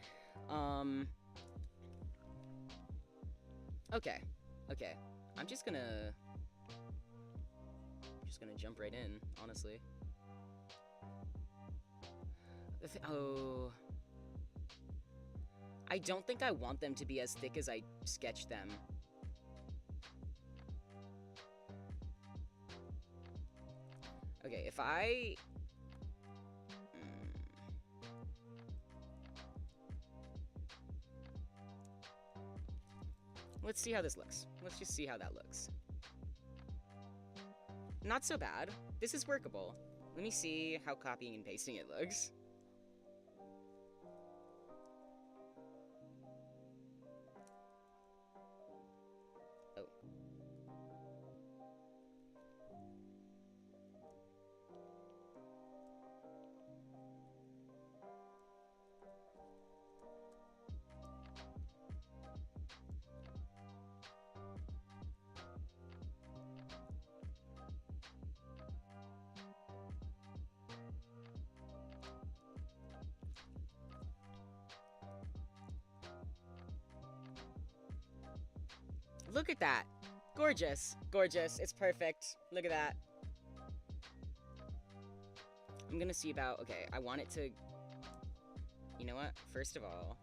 Okay. I'm just gonna jump right in, honestly. Oh. I don't think I want them to be as thick as I sketched them. Okay, if I... Let's see how this looks. Let's just see how that looks. Not so bad. This is workable. Let me see how copying and pasting it looks. Oh. Look at that. Gorgeous. Gorgeous. It's perfect. Look at that. I'm gonna see about... Okay, I want it to... You know what? First of all...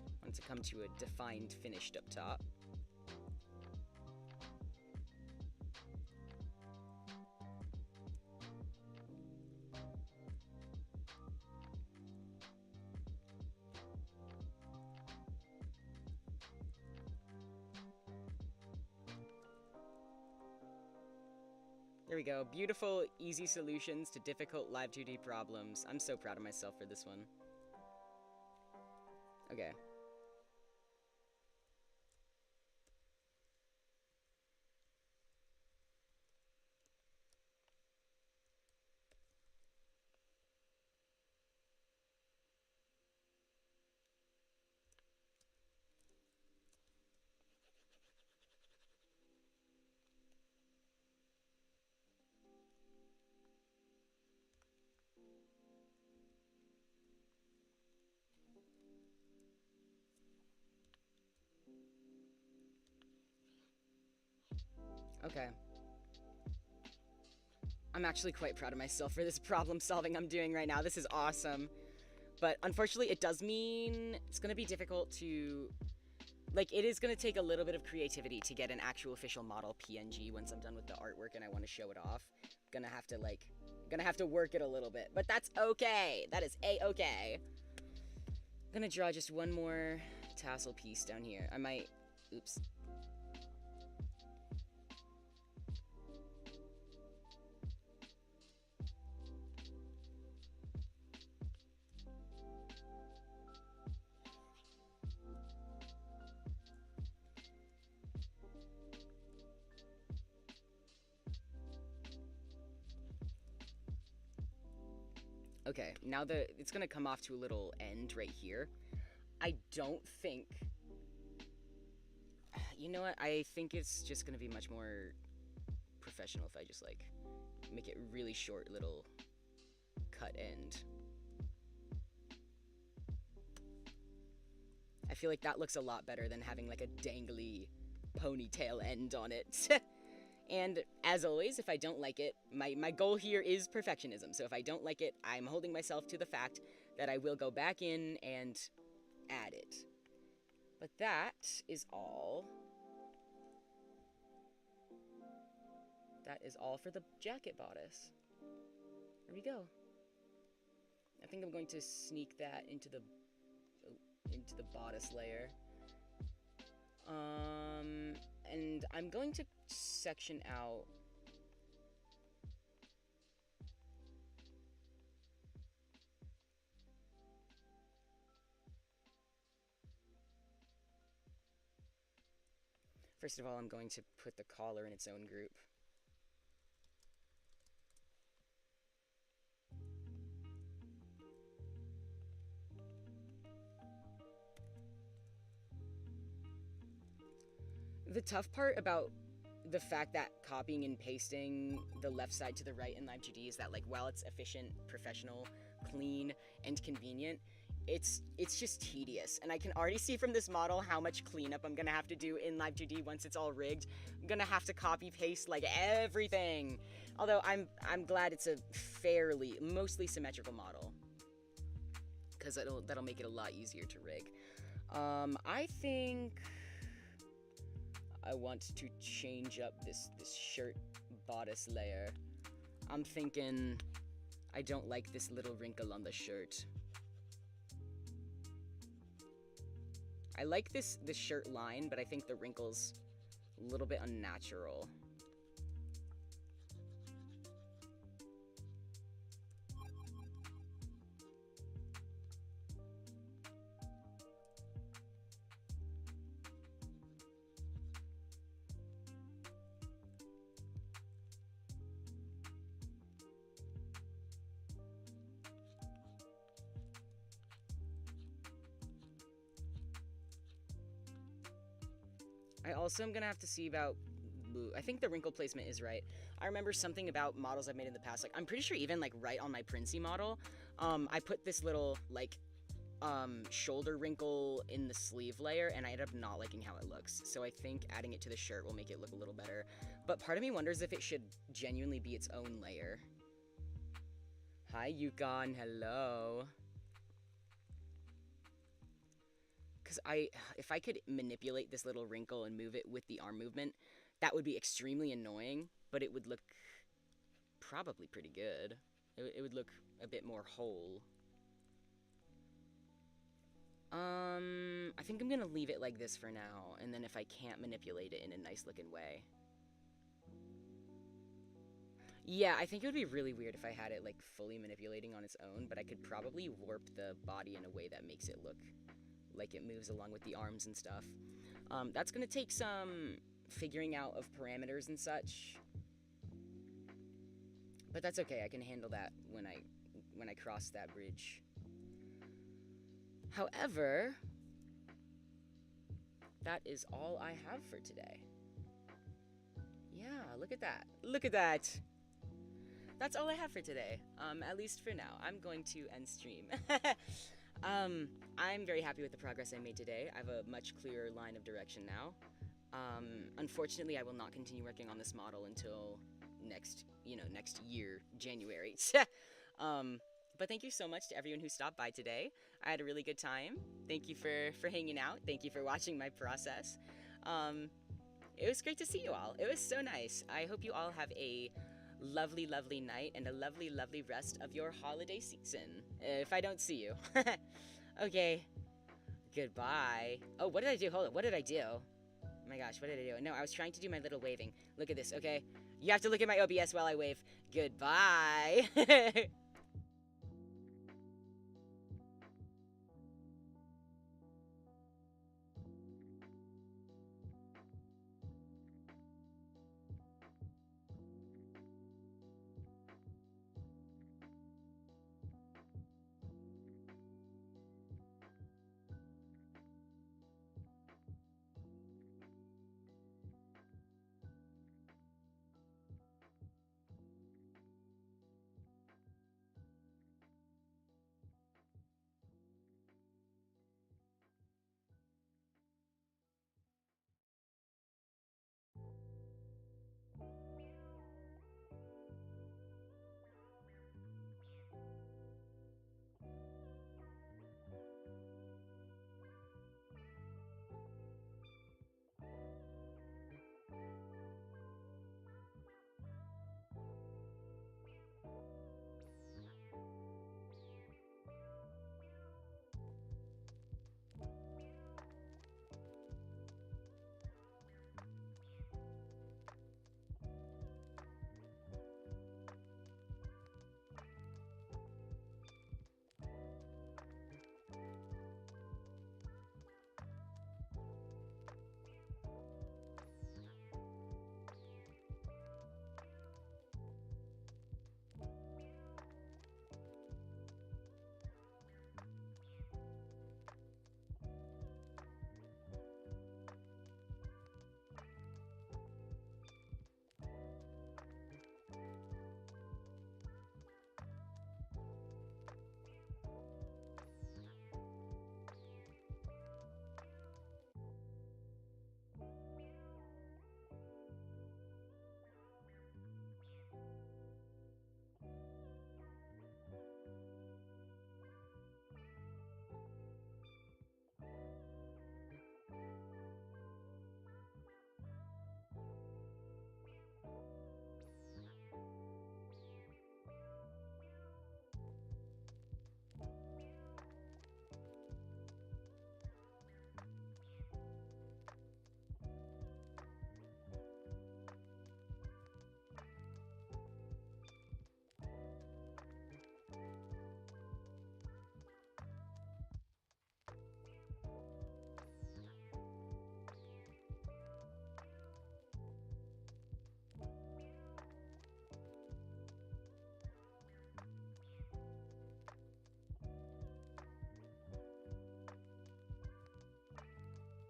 I want to come to a defined finished up top. There we go. Beautiful, easy solutions to difficult live 2D problems. I'm so proud of myself for this one. Okay. Okay. I'm actually quite proud of myself for this problem solving I'm doing right now. This is awesome. But unfortunately, it does mean it's going to be difficult to... Like, it is going to take a little bit of creativity to get an actual official model PNG once I'm done with the artwork and I want to show it off. Gonna have to work it a little bit. But that's okay. That is A-okay. I'm gonna draw just one more tassel piece down here. I might... Oops. Okay, now it's gonna come off to a little end right here. I don't think... You know what? I think it's just gonna be much more professional if I just, like, make it really short little cut end. I feel like that looks a lot better than having, like, a dangly ponytail end on it. And as always, if I don't like it, my goal here is perfectionism. So if I don't like it, I'm holding myself to the fact that I will go back in and add it. But that is all. That is all for the jacket bodice. There we go. I think I'm going to sneak that into the bodice layer. And I'm going to section out first of all, I'm going to put the collar in its own group. The tough part about the fact that copying and pasting the left side to the right in Live 2D is that, like, while it's efficient, professional, clean, and convenient, it's just tedious. And I can already see from this model how much cleanup I'm gonna have to do in Live 2D once it's all rigged. I'm gonna have to copy paste like everything. Although I'm glad it's a mostly symmetrical model, because that'll make it a lot easier to rig. I think I want to change up this shirt bodice layer. I'm thinking I don't like this little wrinkle on the shirt. I like this shirt line, but I think the wrinkle's a little bit unnatural. I also am gonna have to see about... I think the wrinkle placement is right. I remember something about models I've made in the past. Like, I'm pretty sure even, like, right on my Princey model, I put this little, like, shoulder wrinkle in the sleeve layer, and I ended up not liking how it looks. So I think adding it to the shirt will make it look a little better. But part of me wonders if it should genuinely be its own layer. Hi, Yukon. Hello. Because if I could manipulate this little wrinkle and move it with the arm movement, that would be extremely annoying, but it would look probably pretty good. It would look a bit more whole. I think I'm gonna leave it like this for now, and then if I can't manipulate it in a nice looking way. Yeah, I think it would be really weird if I had it, like, fully manipulating on its own, but I could probably warp the body in a way that makes it look like it moves along with the arms and stuff. That's gonna take some figuring out of parameters and such, but that's okay. I can handle that when I cross that bridge. However, that is all I have for today. Yeah, look at that. Look at that. That's all I have for today. At least for now. I'm going to end stream. I'm very happy with the progress I made today. I have a much clearer line of direction now. Unfortunately, I will not continue working on this model until next year, January. But thank you so much to everyone who stopped by today. I had a really good time. Thank you for hanging out. Thank you for watching my process. It was great to see you all. It was so nice. I hope you all have a lovely, lovely night and a lovely, lovely rest of your holiday season. If I don't see you. Okay. Goodbye. Oh, what did I do? Hold on. What did I do? Oh my gosh, what did I do? No, I was trying to do my little waving. Look at this, okay? You have to look at my OBS while I wave. Goodbye.